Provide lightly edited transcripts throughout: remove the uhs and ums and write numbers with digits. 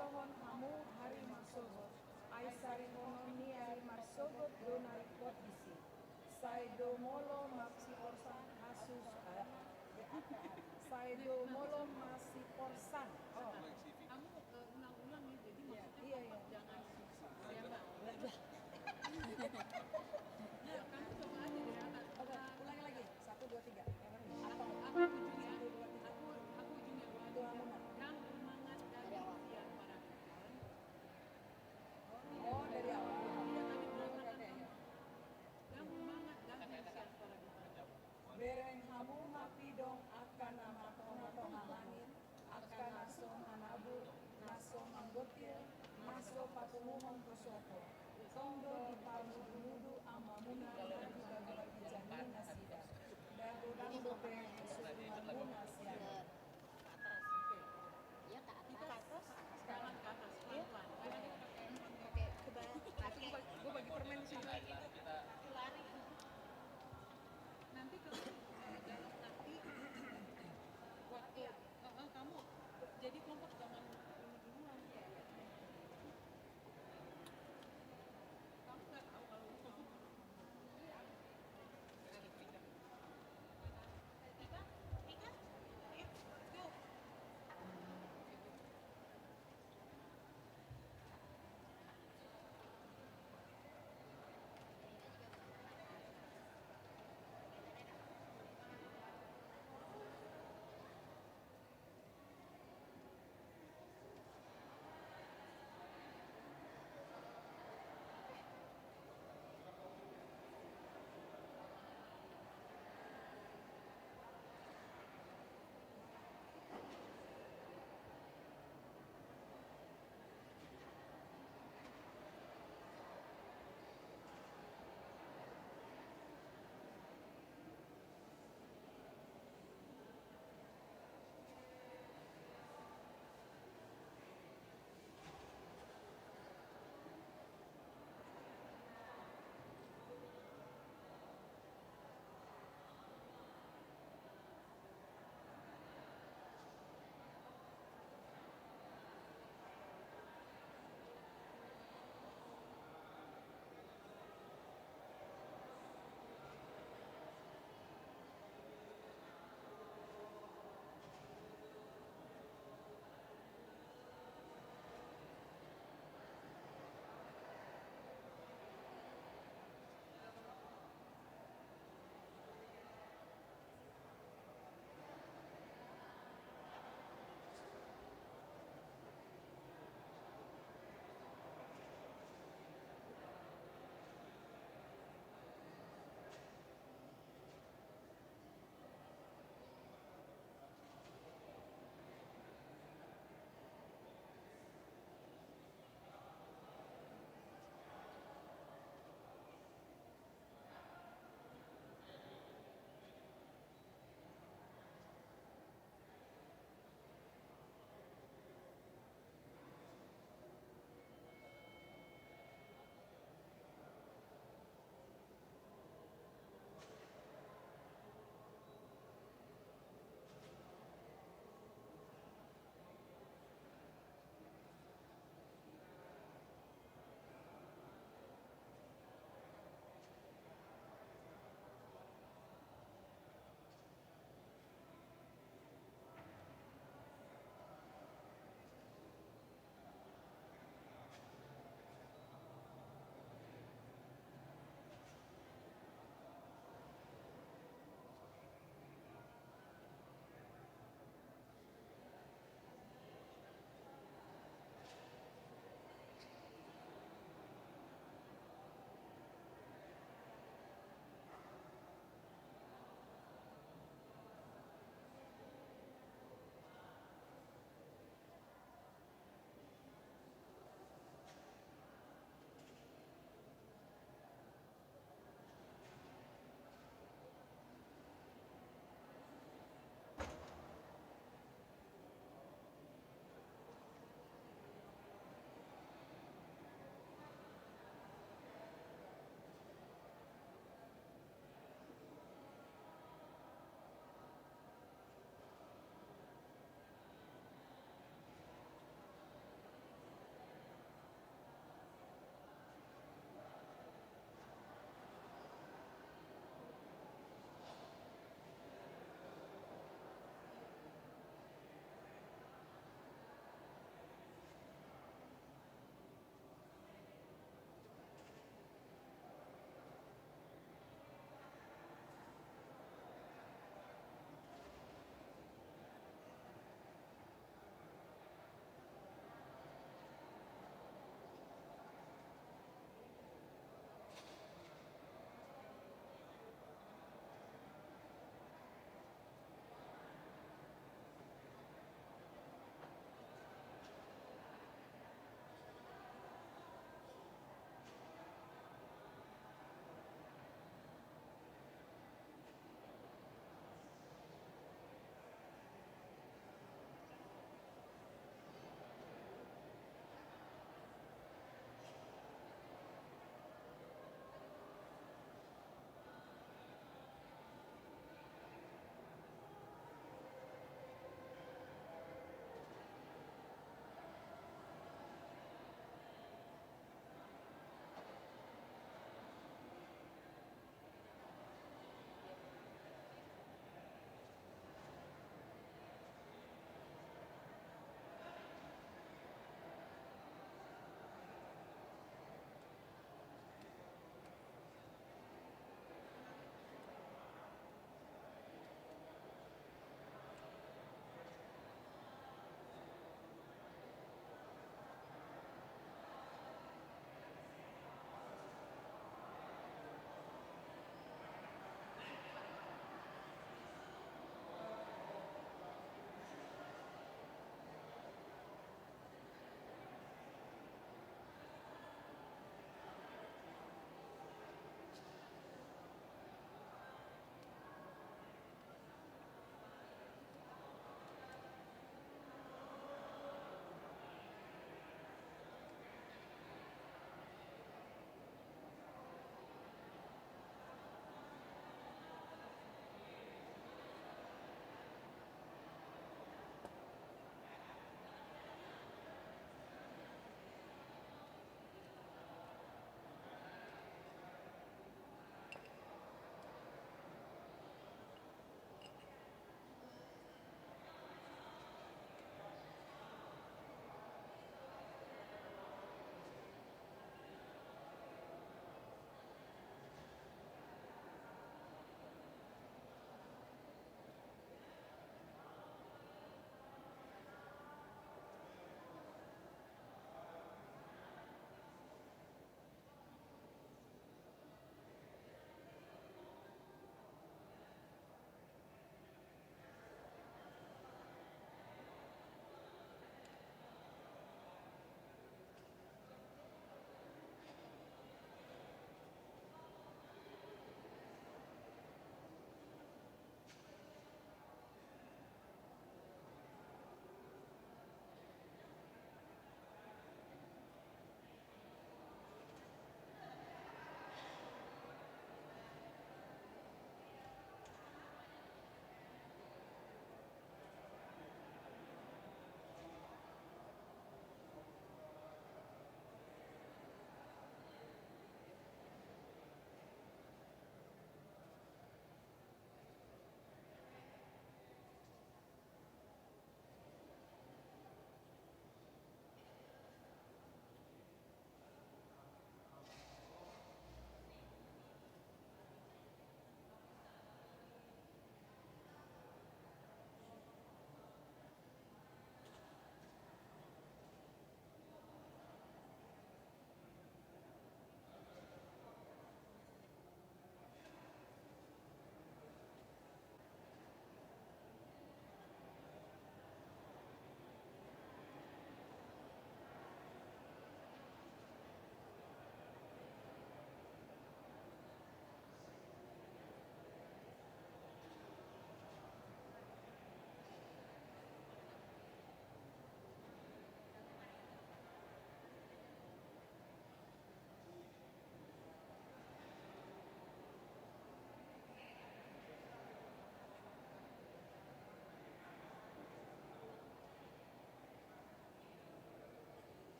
sohon hamu hari marsogot. Aisari konon ni hari marsogot donari pot isi. Saido molo mapsi porsan kasus Saido molo masih porsan. Oh. Kamu ulang-ulang nih, jadi maksudnya Iya. jangan siapa. Ya, kamu coba aja deh anak. Oke, ulangi lagi. 1, 2, 3. Aku ujungnya, aku ujungnya yang semangat dari usia para kawan. Oh, dari awal. Iya, tadi berantakan kamu. Yang semangat dari usia para kawan. Bereng hamu mapidong akan nama tomato hamanin akan nasom hanabu nasom anggotil naso patumuhon kosoko tondo di pamu dunudu amamuna dan bagi janin nasida dago dago bereng kesukumamu nasida. Ya ke atas. Sekarang ke atas pelan-pelan. Oke, coba lagi. Gue bagi permen di sini. Lari. Nanti kalau nanti waktu kamu jadi kelompok jangan ini duluan. Kamu nggak tahu kalau kamu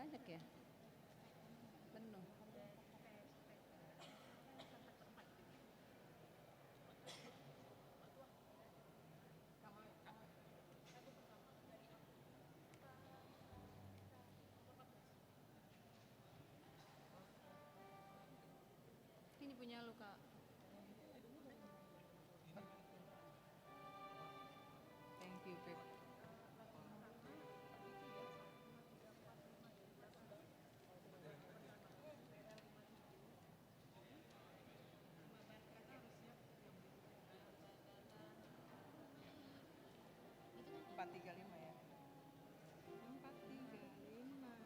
banyak ya? Penuh. Ini punya lu Kak. Thank you, Pep. Empat tiga lima ya. 435.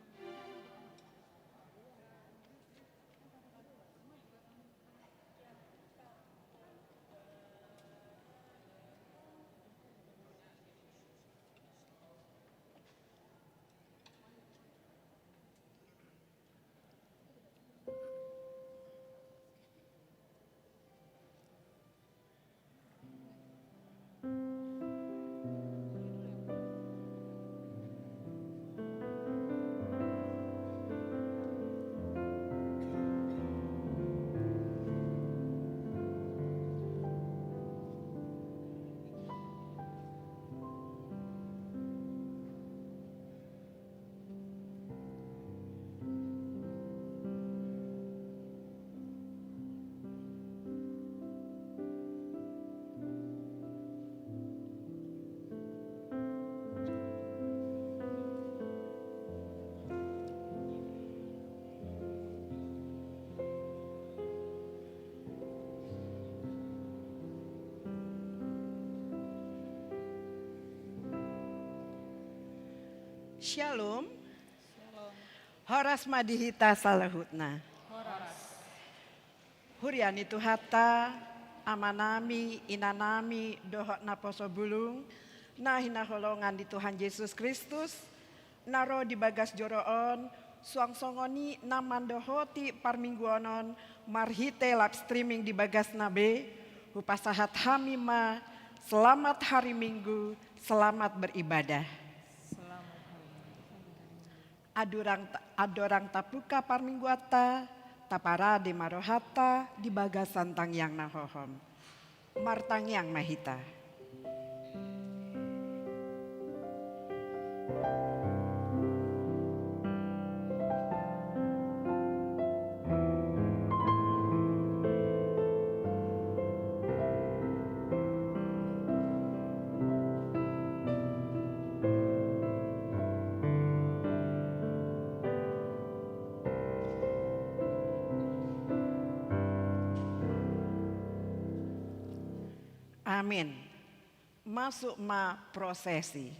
Shalom. Shalom. Horas madihita salahutna. Horas. Huriani tuhata, amanami, inanami, dohot naposo bulung, nahina holongan di Tuhan Yesus Kristus, naro di bagas joroon, suang songoni naman dohoti parmingguonon, marhite live streaming di bagas nabe, hupasahat hamima, selamat hari Minggu, selamat beribadah. Adorang tapuka parmingguata, tapara de marohata di bagas santang yang nahohom. Martang yang mahita. Amin. Masuk ma prosesi.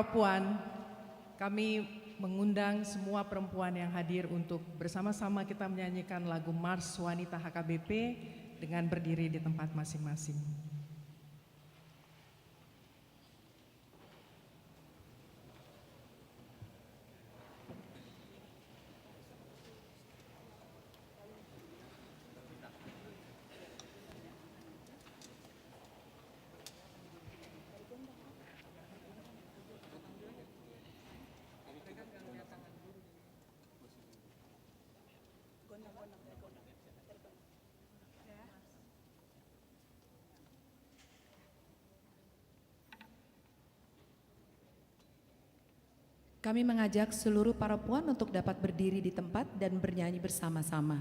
para puan, kami mengundang semua perempuan yang hadir untuk bersama-sama kita menyanyikan lagu Mars Wanita HKBP dengan berdiri di tempat masing-masing. Kami mengajak seluruh para puan untuk dapat berdiri di tempat dan bernyanyi bersama-sama.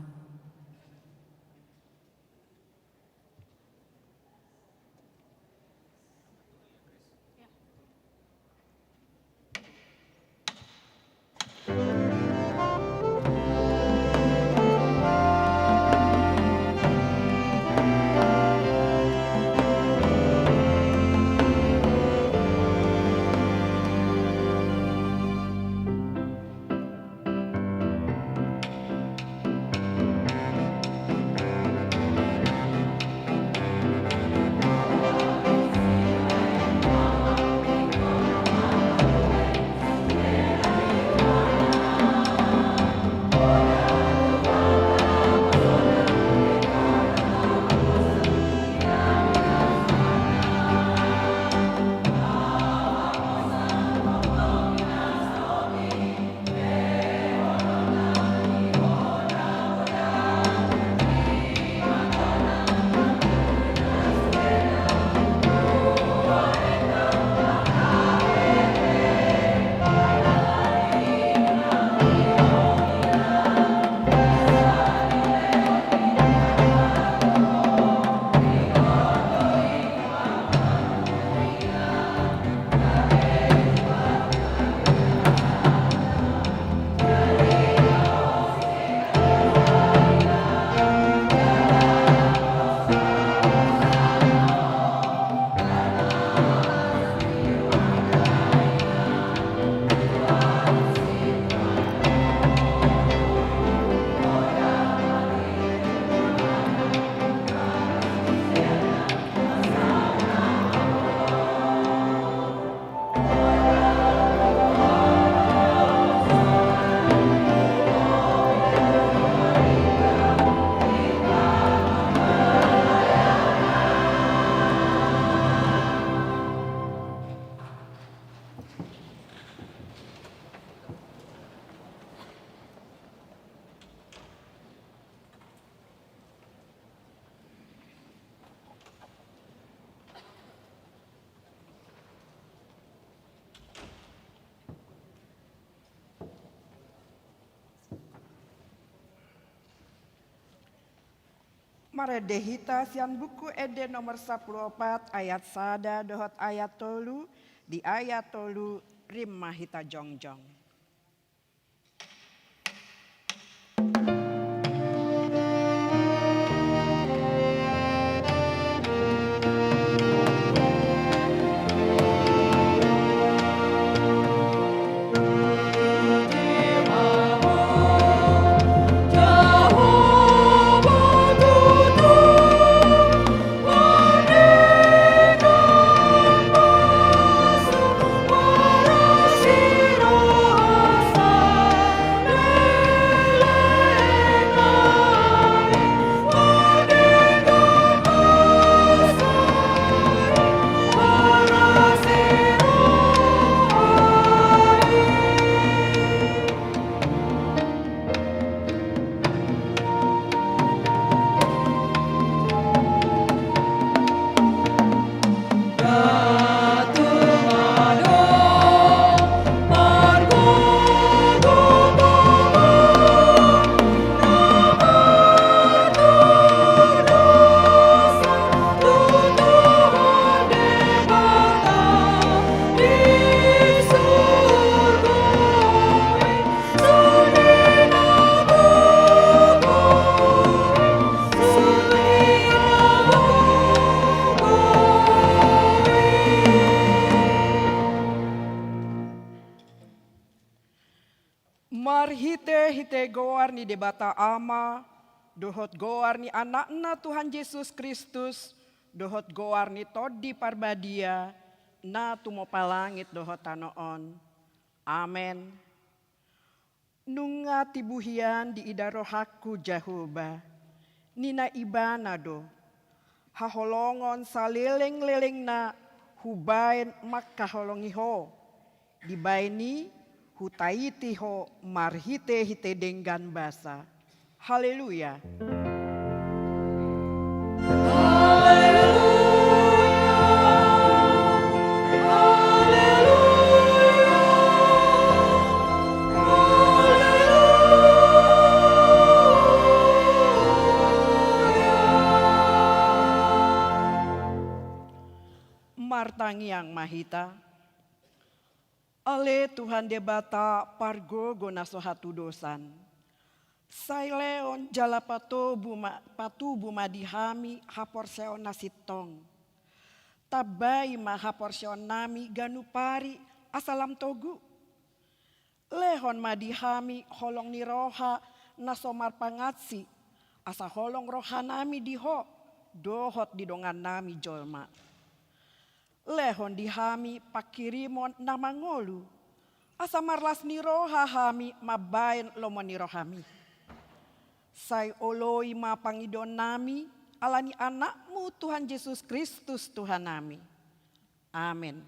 Maredehita sian buku ede nomor 14 ayat sada dohot ayat tolu di ayat tolu rimah hita jongjong. Siro Marhite goar ni debata ama, dohot goar ni anakna Tuhan Yesus Kristus, dohot goar ni todi parbadia, na tumo palangit dohot tanoon. Amen. Nunga tibuhian di idarohaku Jehovah, nina ibana do, haholongon saleleng-leleng na hubain makaholongiho, dibaini hutaitiho marhite-hite denggan basa. Haleluya. Martangi yang mahita, ale Tuhan debata pargogo nasohatu dosan. Saileon jala patubu madihami haporseon nasitong. Tabai ma haporseon nami ganupari asalam togu. Lehon madihami holong ni roha nasomar pangatsi. Asa holong roha nami diho dohot didongan nami jolma. Lehon dihami pakirimon namangolu. Asa marlas ni roha hami mabain lomon ni rohami. Sai oloi ma pangidon nami, alani anakmu Tuhan Yesus Kristus Tuhan nami. Amin.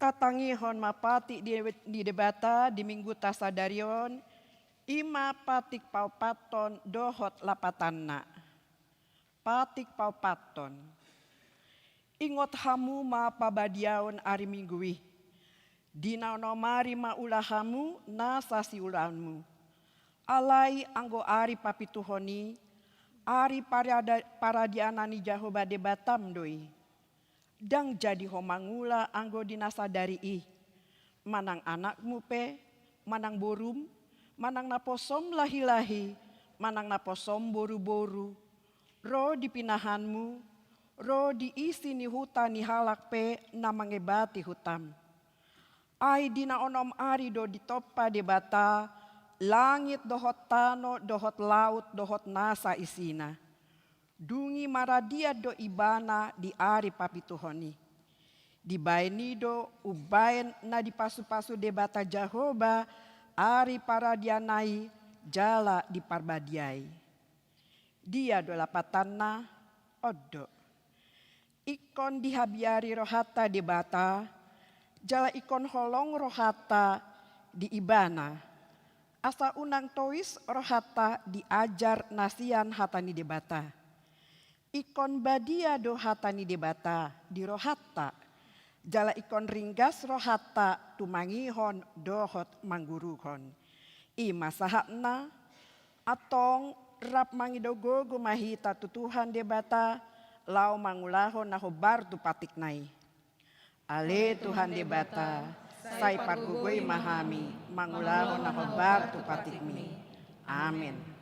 Tatangihon mapati di debata di minggu tasadarion ima patik paupaton dohot lapatanna. Patik paupaton. Ingot hamu ma pabadiaon ari minggui. Dina nomari ma ulahamu na sasi ulanmu. Alai anggo ari papituhoni ari paradianani Jehovah debatam doi. Dang jadi homangula anggo dinasadari manang anakmu pe, manang borum, manang naposom lahi-lahi, manang naposom boru-boru, ro dipinahanmu, ro diisi ni hutan ni halak pe namangebati hutam. Ai dina onom ari do ditopa debata, langit dohot tano, dohot laut, dohot nasa isina. Dungi maradia do ibana di ari papituhoni. Dibaini do ubain na di pasu-pasu debata Jehovah ari paradianai jala di parbadiai. Dia do lapatanna odo. Ikon dihabiari rohata debata, jala ikon holong rohata di ibana. Asa unang tois rohata diajar nasian hatani debata. Ikon badia do hatani debata di rohata. Jala ikon ringgas rohata tumangihon dohot mangguruhon. Ima sahatna atong rap mangidogogo mahita tutuhan debata lau mangulahon nahobar tu patiknai. Ale Tuhan debata sai pargugoi mahami, mangulahon na kabar tu patikmi. Amin.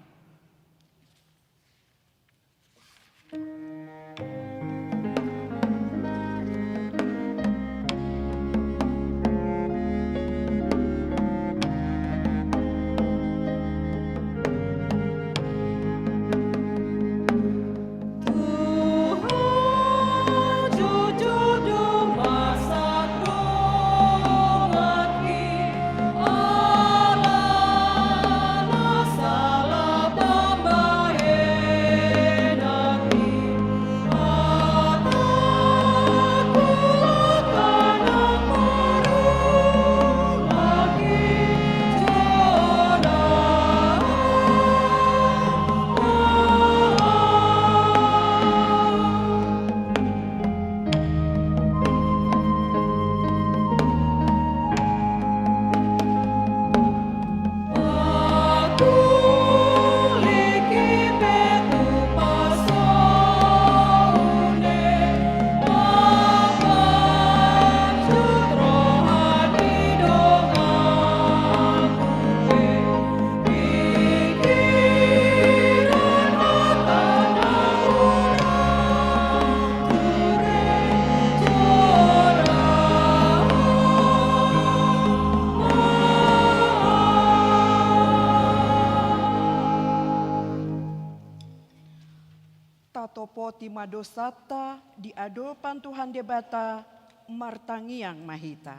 Tatopo timadosata di adopan Tuhan debata martangiang mahita.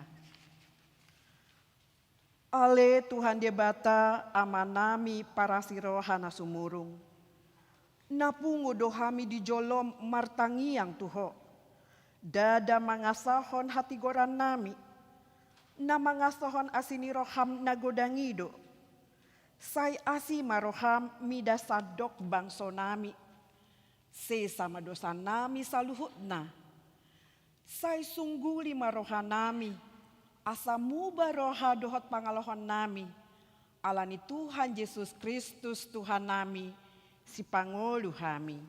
Ale Tuhan debata amanami para sirohana sumurung. Napungo dohami di jolom martangiang tuho. Dada mangasahon hati goran nami. Na mangasahon asini roham nagodangido. Sai asi maroham midasadok bangso nami. Sesama dosa nami saluhutna. Sai sungguli maroha nami. Asa muba roha dohot pangalohon nami. Alani Tuhan Yesus Kristus Tuhan nami. Si pangolu kami.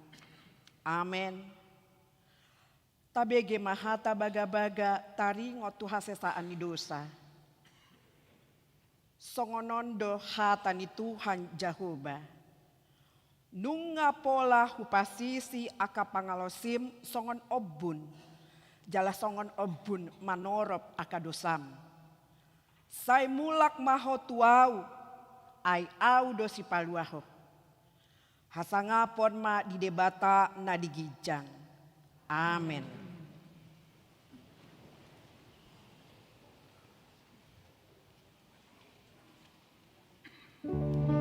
Amen. Tabege mahata baga-baga taringot Tuhan sesaan ni dosa. Songonondo hatani Tuhan Jehovah. Nunga pola hupasisi aka pangalosim songon obun. Jala songon obun manorop aka dosam. Sai mulak maho tuau. Ai au dosi paluaho. Hasangapon ma di debata na digijang. Amen. Roh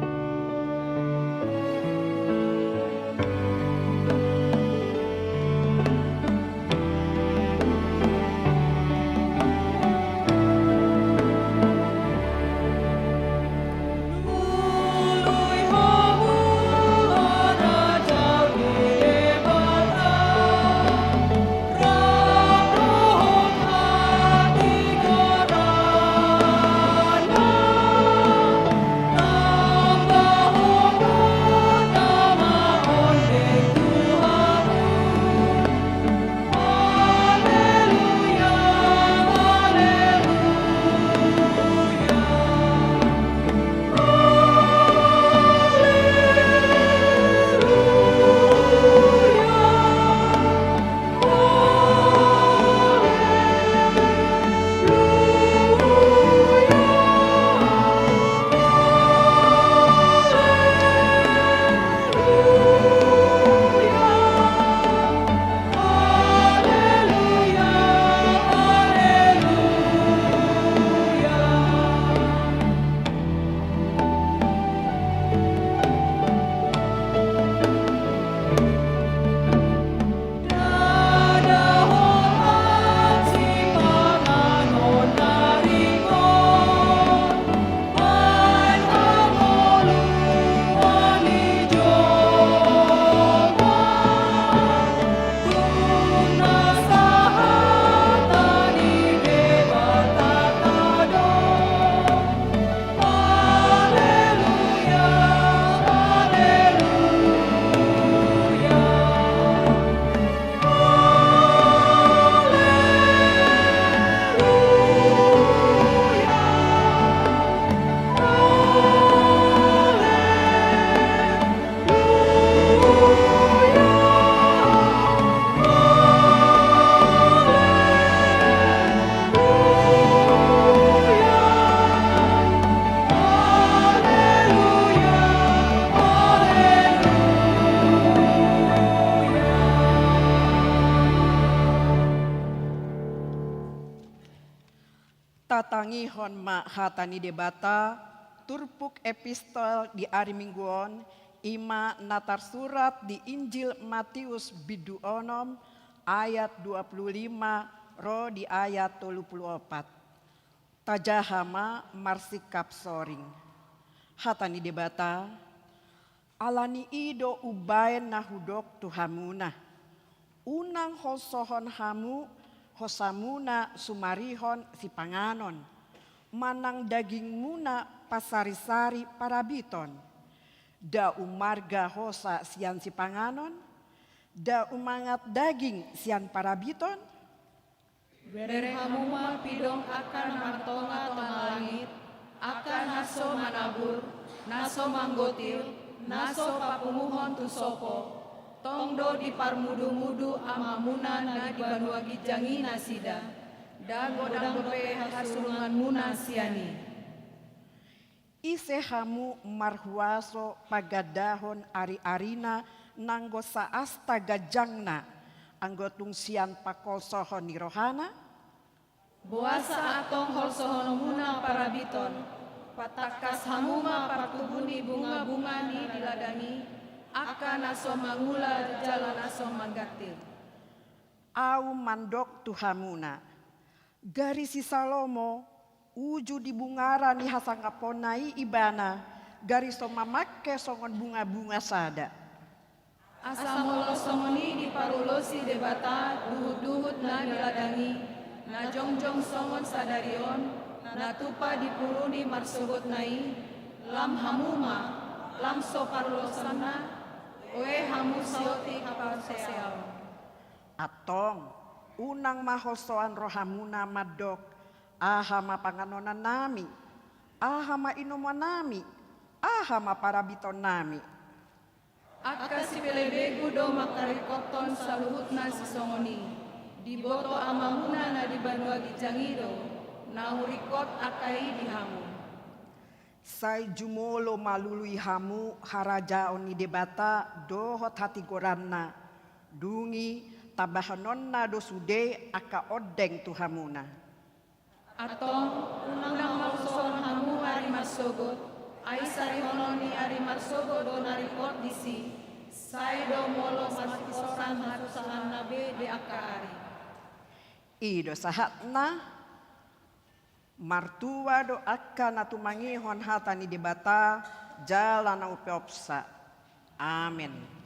mohon ma hatani debata turpuk epistol di ari mingguon ima natar surat di Injil Matius bidu onom ayat 25 ro di ayat 34. Tajahama marsikap soring. Hatani debata alani ido ubaen nahudok tuhamuna. Unang hosohon hamu hosamuna sumarihon si panganon. Manang daging muna pasari-sari parabiton. Da umarga hosa sian si panganon. Da umangat daging sian parabiton. Berehamuma pidong akan matonga tengah langit, akan naso manabur, naso manggotil, naso papumuhon tu sopo, tongdo di parmudu-mudu amamuna na di banuagi jangi nasida, da godang gope hasulungan muna siani. Ise hamu marhuaso pagadahon ari-arina nanggo saasta gajangna anggotung sian pakolsohon ni rohana. Buasa atong holsohon muna parabiton, patakas hamuma partubuni bunga-bunga ni diladani, akan naso mangula jalan naso manggatil. Au mandok tuhamuna. Garisi Salomo uju di bungara ni hasangaponai ibana. Gariso mamakke songon bunga-bunga sada. Asamolo songoni di parulosi debata duhut-duhut na diladangi, na jongjong songon sadarion, na tupa di puruni marsugot nai, lam hamuma, lam so parulosana, oe hamu sioti kapaseao. Atong unang mahosoan rohamuna madok. Ahama panganonan nami. Ahama inuman nami. Ahama parabiton nami. Akka si pelebegu do makarikoton sa luhut na si songoni. Di boto amamuna na di banuagi jangido, na urikot akai di hamu. Sai jumolo malului hamu harajaon ni debata dohot hati goranna. Dungi tabahanonna dosude aka odeng tuhamuna. Atong unang mauson hamu ari masogot, ay sarihono ni ari marsogo do narikot disi, say do molo marsisoran hatusahan nabe de akaari. Ido sahatna martua do akka natumangihon hatani debata jalan upeopsa. Amin.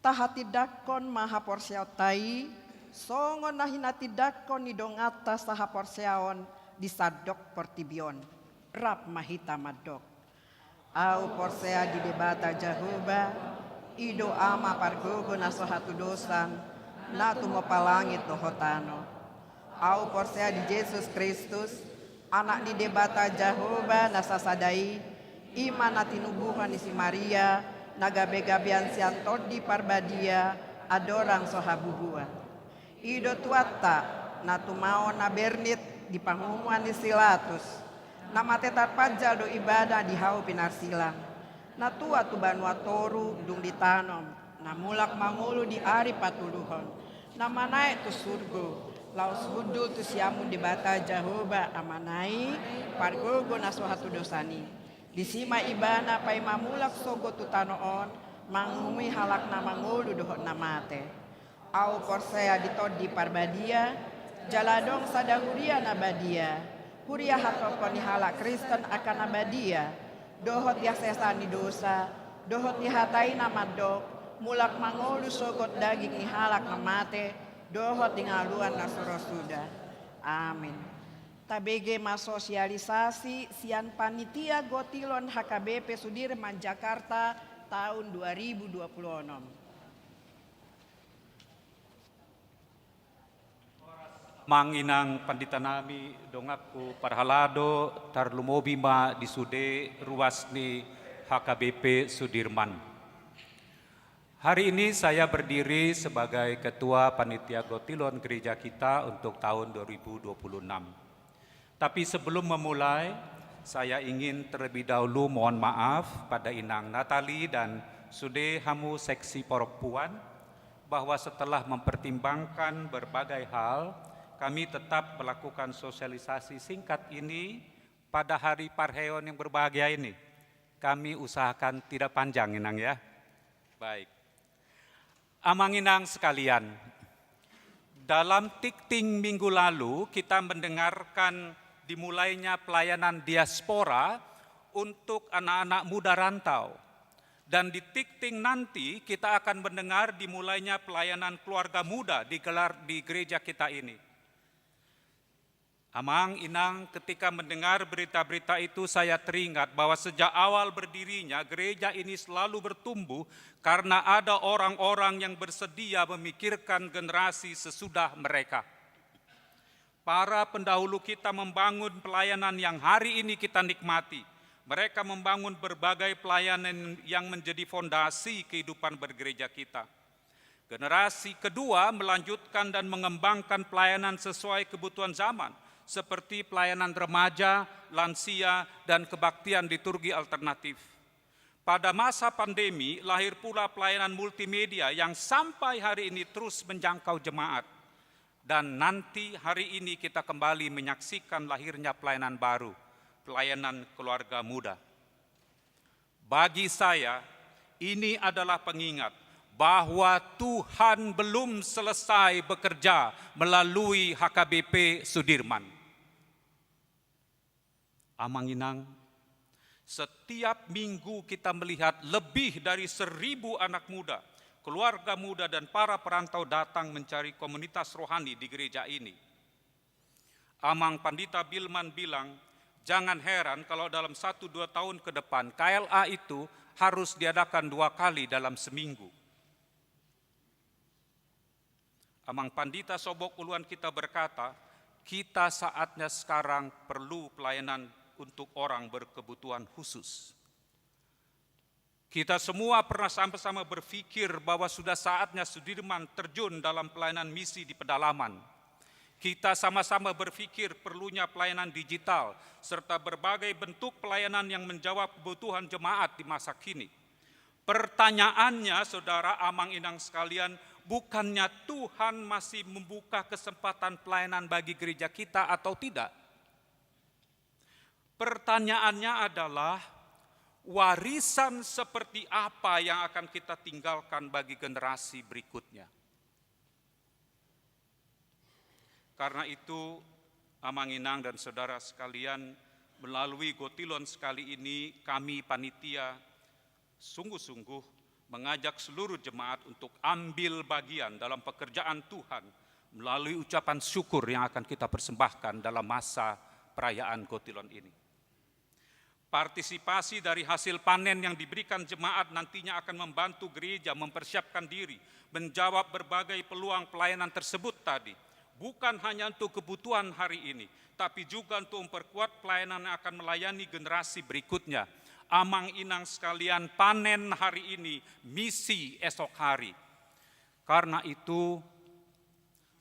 Tahati dakon maha porsiautai, songon nahinati dakon ni dongata saha porsiaon di sadok portibion, rap mahita madok. Au porsea di debata jahuba, ido ama pargogo naso hatu dosan, natu mo palangit dohotano. Au porsea di Yesus Kristus, anak di debata jahuba nasasadai, iman natinubuhan isi Maria, nagabe-gabean siantod di parbadia adorang sohabubua. Ido tuata na tumao na bernit di pangumuan ni silatus, na matetar pajal do ibadah di hau pinarsilang, na tua tu banua toru dung ditanom, na mulak mangulu di ari patuluhon, na manai tu surgo, laus hudul tu siamu di bata Jehovah amanai, pargogo na suhatu dosani, disima ibana pai mamulak sogo tu tanoon, mangumi halak na mangulu dohot na mate, au porsea ditodi parbadia, jaladong sadahuria nabadia, huria hatopon halak Kristen akan nabadia, dohot ya sesani dosa, dohot dihatai namadok, mulak mangolu sogot daging ihalak namate, dohot dingaluan nasoro sudah. Amin. Tabege masosialisasi sian panitia Gotilon HKBP Sudirman Jakarta tahun 2026. Manginang pandita nami dongapku parhalado tarlumobima di sude ruasni HKBP Sudirman. Hari ini saya berdiri sebagai Ketua Panitia Gotilon gereja kita untuk tahun 2026. Tapi sebelum memulai, saya ingin terlebih dahulu mohon maaf pada Inang Natali dan Sude Hamu Seksi Perempuan bahwa setelah mempertimbangkan berbagai hal, kami tetap melakukan sosialisasi singkat ini pada hari Parheon yang berbahagia ini. Kami usahakan tidak panjang, Inang ya. Baik. Amang Inang sekalian, dalam Tikting minggu lalu kita mendengarkan dimulainya pelayanan diaspora untuk anak-anak muda rantau. Dan di Tikting nanti kita akan mendengar dimulainya pelayanan keluarga muda digelar di gereja kita ini. Amang Inang, ketika mendengar berita-berita itu saya teringat bahwa sejak awal berdirinya gereja ini selalu bertumbuh karena ada orang-orang yang bersedia memikirkan generasi sesudah mereka. Para pendahulu kita membangun pelayanan yang hari ini kita nikmati. Mereka membangun berbagai pelayanan yang menjadi fondasi kehidupan bergereja kita. Generasi kedua melanjutkan dan mengembangkan pelayanan sesuai kebutuhan zaman, seperti pelayanan remaja, lansia, dan kebaktian liturgi alternatif. Pada masa pandemi, lahir pula pelayanan multimedia yang sampai hari ini terus menjangkau jemaat. Dan nanti hari ini kita kembali menyaksikan lahirnya pelayanan baru, pelayanan keluarga muda. Bagi saya, ini adalah pengingat bahwa Tuhan belum selesai bekerja melalui HKBP Sudirman. Amang Inang, setiap minggu kita melihat lebih dari 1.000 anak muda, keluarga muda dan para perantau datang mencari komunitas rohani di gereja ini. Amang Pandita Bilman bilang, jangan heran kalau dalam 1-2 tahun ke depan KLA itu harus diadakan 2 kali dalam seminggu. Amang Pandita Sobok Uluan kita berkata, kita saatnya sekarang perlu pelayanan untuk orang berkebutuhan khusus. Kita semua pernah sama-sama berpikir bahwa sudah saatnya Sudirman terjun dalam pelayanan misi di pedalaman. Kita sama-sama berpikir perlunya pelayanan digital serta berbagai bentuk pelayanan yang menjawab kebutuhan jemaat di masa kini. Pertanyaannya, saudara Amang Inang sekalian, bukannya Tuhan masih membuka kesempatan pelayanan bagi gereja kita atau tidak? Pertanyaannya adalah, warisan seperti apa yang akan kita tinggalkan bagi generasi berikutnya? Karena itu, Amang Inang dan saudara sekalian, melalui Gotilon sekali ini, kami panitia sungguh-sungguh mengajak seluruh jemaat untuk ambil bagian dalam pekerjaan Tuhan melalui ucapan syukur yang akan kita persembahkan dalam masa perayaan Gotilon ini. Partisipasi dari hasil panen yang diberikan jemaat nantinya akan membantu gereja mempersiapkan diri, menjawab berbagai peluang pelayanan tersebut tadi. Bukan hanya untuk kebutuhan hari ini, tapi juga untuk memperkuat pelayanan yang akan melayani generasi berikutnya. Amang Inang sekalian, panen hari ini, misi esok hari. Karena itu,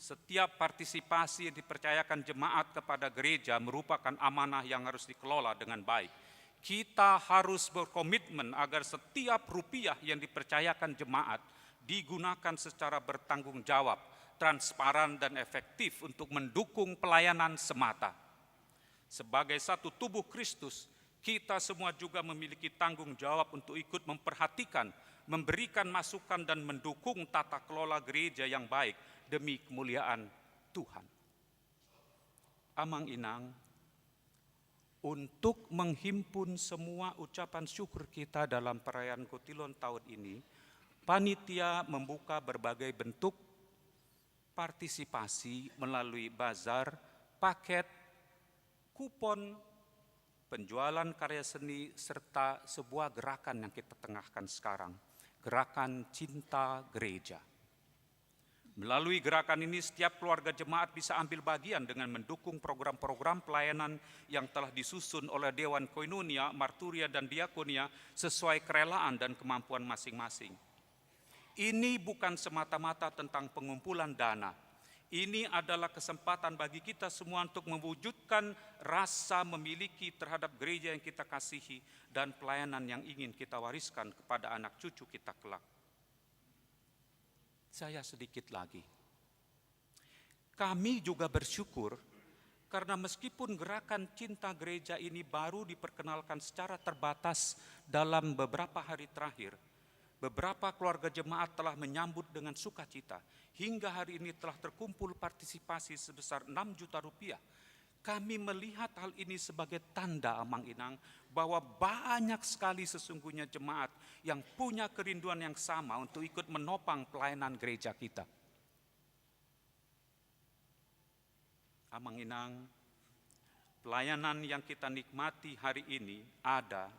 setiap partisipasi yang dipercayakan jemaat kepada gereja merupakan amanah yang harus dikelola dengan baik. Kita harus berkomitmen agar setiap rupiah yang dipercayakan jemaat digunakan secara bertanggung jawab, transparan dan efektif untuk mendukung pelayanan semata. Sebagai satu tubuh Kristus, kita semua juga memiliki tanggung jawab untuk ikut memperhatikan, memberikan masukan dan mendukung tata kelola gereja yang baik demi kemuliaan Tuhan. Amang Inang, untuk menghimpun semua ucapan syukur kita dalam perayaan Kotilon tahun ini, panitia membuka berbagai bentuk partisipasi melalui bazar, paket, kupon, penjualan karya seni, serta sebuah gerakan yang kita tengahkan sekarang, Gerakan Cinta Gereja. Melalui gerakan ini, setiap keluarga jemaat bisa ambil bagian dengan mendukung program-program pelayanan yang telah disusun oleh Dewan Koinonia, Marturia, dan Diakonia sesuai kerelaan dan kemampuan masing-masing. Ini bukan semata-mata tentang pengumpulan dana. Ini adalah kesempatan bagi kita semua untuk mewujudkan rasa memiliki terhadap gereja yang kita kasihi dan pelayanan yang ingin kita wariskan kepada anak cucu kita kelak. Saya sedikit lagi. Kami juga bersyukur karena meskipun gerakan Cinta Gereja ini baru diperkenalkan secara terbatas dalam beberapa hari terakhir, beberapa keluarga jemaat telah menyambut dengan sukacita. Hingga hari ini telah terkumpul partisipasi sebesar 6 juta rupiah. Kami melihat hal ini sebagai tanda, Amang Inang, bahwa banyak sekali sesungguhnya jemaat yang punya kerinduan yang sama untuk ikut menopang pelayanan gereja kita. Amang Inang, pelayanan yang kita nikmati hari ini ada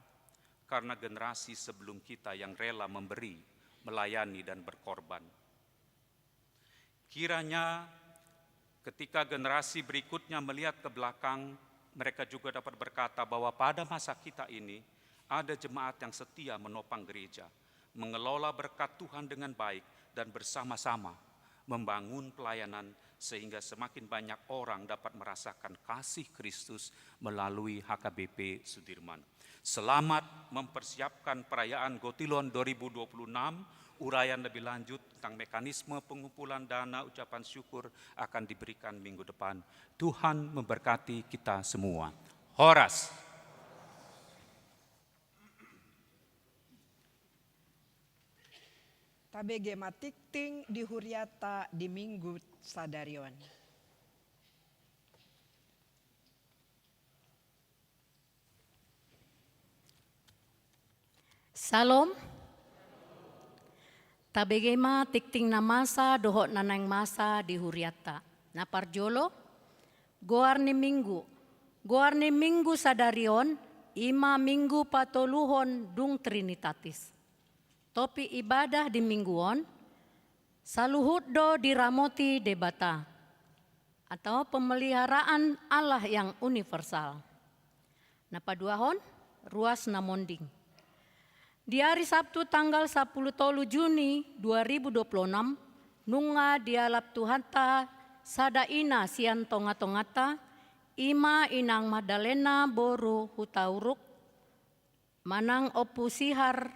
karena generasi sebelum kita yang rela memberi, melayani, dan berkorban. Kiranya ketika generasi berikutnya melihat ke belakang, mereka juga dapat berkata bahwa pada masa kita ini ada jemaat yang setia menopang gereja, mengelola berkat Tuhan dengan baik, dan bersama-sama membangun pelayanan sehingga semakin banyak orang dapat merasakan kasih Kristus melalui HKBP Sudirman. Selamat mempersiapkan perayaan Kotilon 2026. Uraian lebih lanjut tentang mekanisme pengumpulan dana ucapan syukur akan diberikan minggu depan. Tuhan memberkati kita semua. Horas. Tabege matikting di Huriata di Minggu Sadarion. Salam. Tabegema tikting na masa dohot nanang masa di Huriata. Na parjolo, goar ni minggu sadarion, ima minggu patoluhon dung Trinitatis. Topi ibadah di mingguon, saluhut do diramoti debata, atau pemeliharaan Allah yang universal. Na paduahon, ruas namonding. Di hari Sabtu tanggal 10 Juni 2026, nunga dialap Tuhanta sadaina sian tonga-tongata, ima inang Madalena boru hutauruk, manang opusihar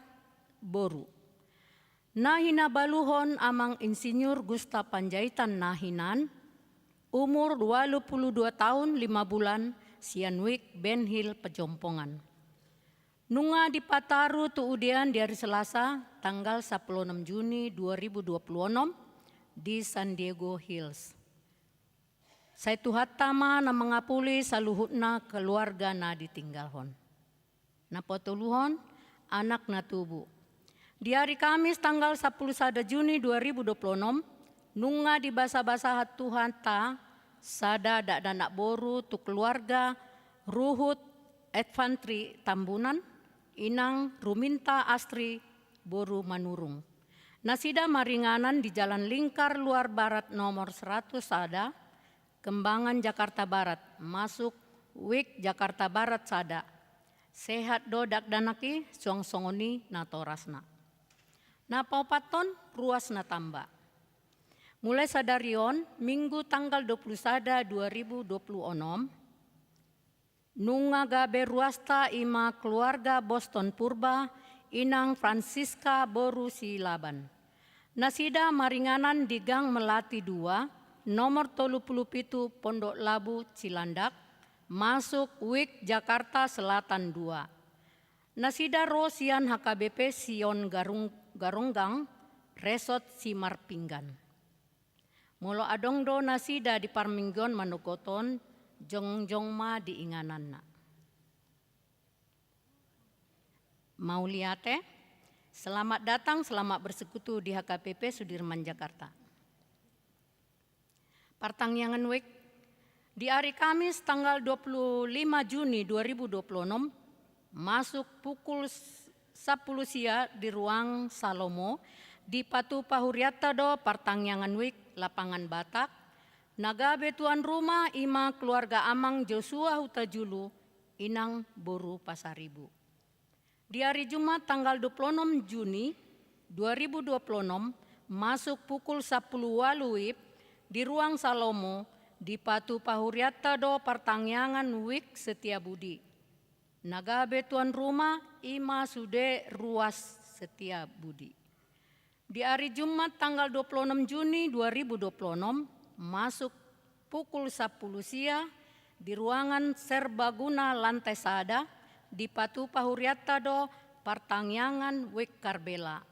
boru. Nahina baluhon amang Insinyur Gusta Panjaitan Nahinan, umur 22 tahun 5 bulan, sianwik Benhil Pejompongan. Nunga dipataru tuudian di hari Selasa tanggal 16 Juni 2026 di San Diego Hills. Saya tuhatama na mengapuli saluhutna keluarga na ditinggalhon. Na potuluhon anak na tubu. Di hari Kamis tanggal 10 Juni 2026 nunga di basa-basa Tuhan ta sada dak danak boru tu keluarga Ruhut Advantri Tambunan, inang Ruminta Astri boru manurung. Nasida maringanan di Jalan Lingkar Luar Barat nomor 100 sada, Kembangan Jakarta Barat, masuk Wik Jakarta Barat sada. Sehat do dak danaki songsongoni na torasna. Na paupaton ruas na tamba. Mulai sadarion Minggu tanggal 21 2026 nunga gabe ruasta ima keluarga Boston Purba inang Francisca Boru Silaban. Nasida maringanan di Gang Melati 2 nomor 37 Pondok Labu Cilandak masuk WIK Jakarta Selatan 2. Nasida Rosian HKBP Sion Garonggang Resort Simar Pinggan. Molo adongdo nasida di Parminggon Manogoton jongjongma di ingananna. Mauliate, selamat datang, selamat bersekutu di HKBP Sudirman Jakarta. Partangyangan WIK di hari Kamis tanggal 25 Juni 2026 masuk pukul 10 siang di ruang Salomo di Patu Pahuriata do Partangyangan WIK Lapangan Batak, nagabe tuan rumah ima keluarga Amang Joshua Hutajulu, Inang Boru Pasaribu. Di hari Jumat tanggal 26 Juni 2026 masuk pukul 10 WIB di ruang Salomo di Patu Pahuriata do Partangyangan WIK Setiabudi. Nagabe tuan rumah ima sude ruas Setiabudi. Di hari Jumat tanggal 26 Juni 2026 masuk pukul 10 siang di ruangan Serbaguna lantai sada di Patu Pahuriata do Partangyangan WIK Karbela.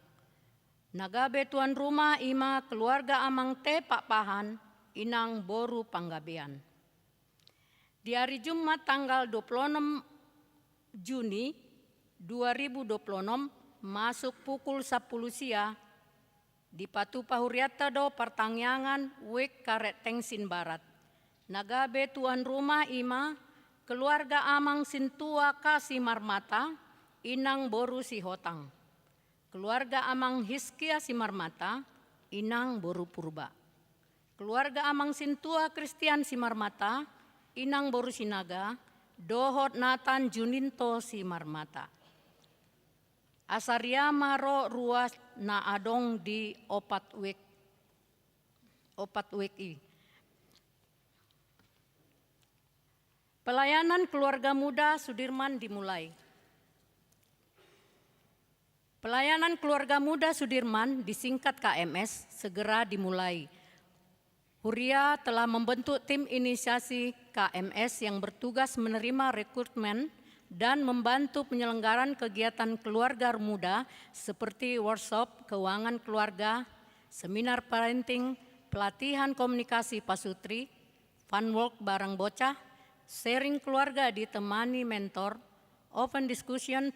Nagabe tuan rumah ima keluarga Amang T Pak Pahan Inang Boru Panggabean. Di hari Jumat tanggal 26 Juni 2026 masuk pukul 10 siang di Patu Pahuriata do Partangyangan WIK Karet Tengsin Barat. Nagabe tuan rumah ima keluarga Amang Sintua Kasih Marmata Inang Boru Sihotang. Keluarga Amang Hiskia Simarmata Inang Boru Purba. Keluarga Amang Sintua Kristian Simarmata Inang Boru Sinaga Dohot Nathan Juninto Simarmata. Asaria Maro ruas na adong di opat wiki. Pelayanan keluarga muda Sudirman dimulai. Pelayanan keluarga muda Sudirman disingkat KMS segera dimulai. Huria telah membentuk tim inisiasi KMS yang bertugas menerima rekrutmen dan membantu penyelenggaraan kegiatan keluarga muda seperti workshop keuangan keluarga, seminar parenting, pelatihan komunikasi pasutri, fun walk bareng bocah, sharing keluarga ditemani mentor, open discussion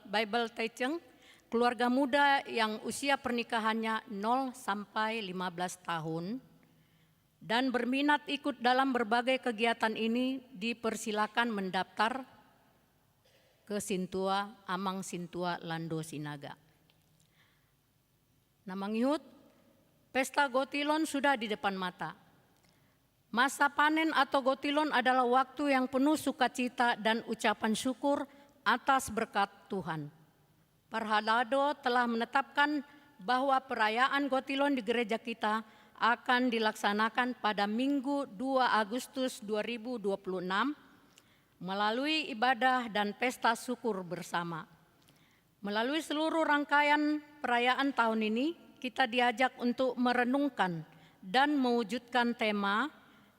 Bible teaching, keluarga muda yang usia pernikahannya 0 sampai 15 tahun, dan berminat ikut dalam berbagai kegiatan ini dipersilakan mendaftar ke Sintua Amang Sintua Lando Sinaga. Namangihut, pesta Gotilon sudah di depan mata. Masa panen atau Gotilon adalah waktu yang penuh sukacita dan ucapan syukur atas berkat Tuhan. Parhalado telah menetapkan bahwa perayaan Gotilon di gereja kita akan dilaksanakan pada Minggu 2 Agustus 2026 melalui ibadah dan pesta syukur bersama. Melalui seluruh rangkaian perayaan tahun ini, kita diajak untuk merenungkan dan mewujudkan tema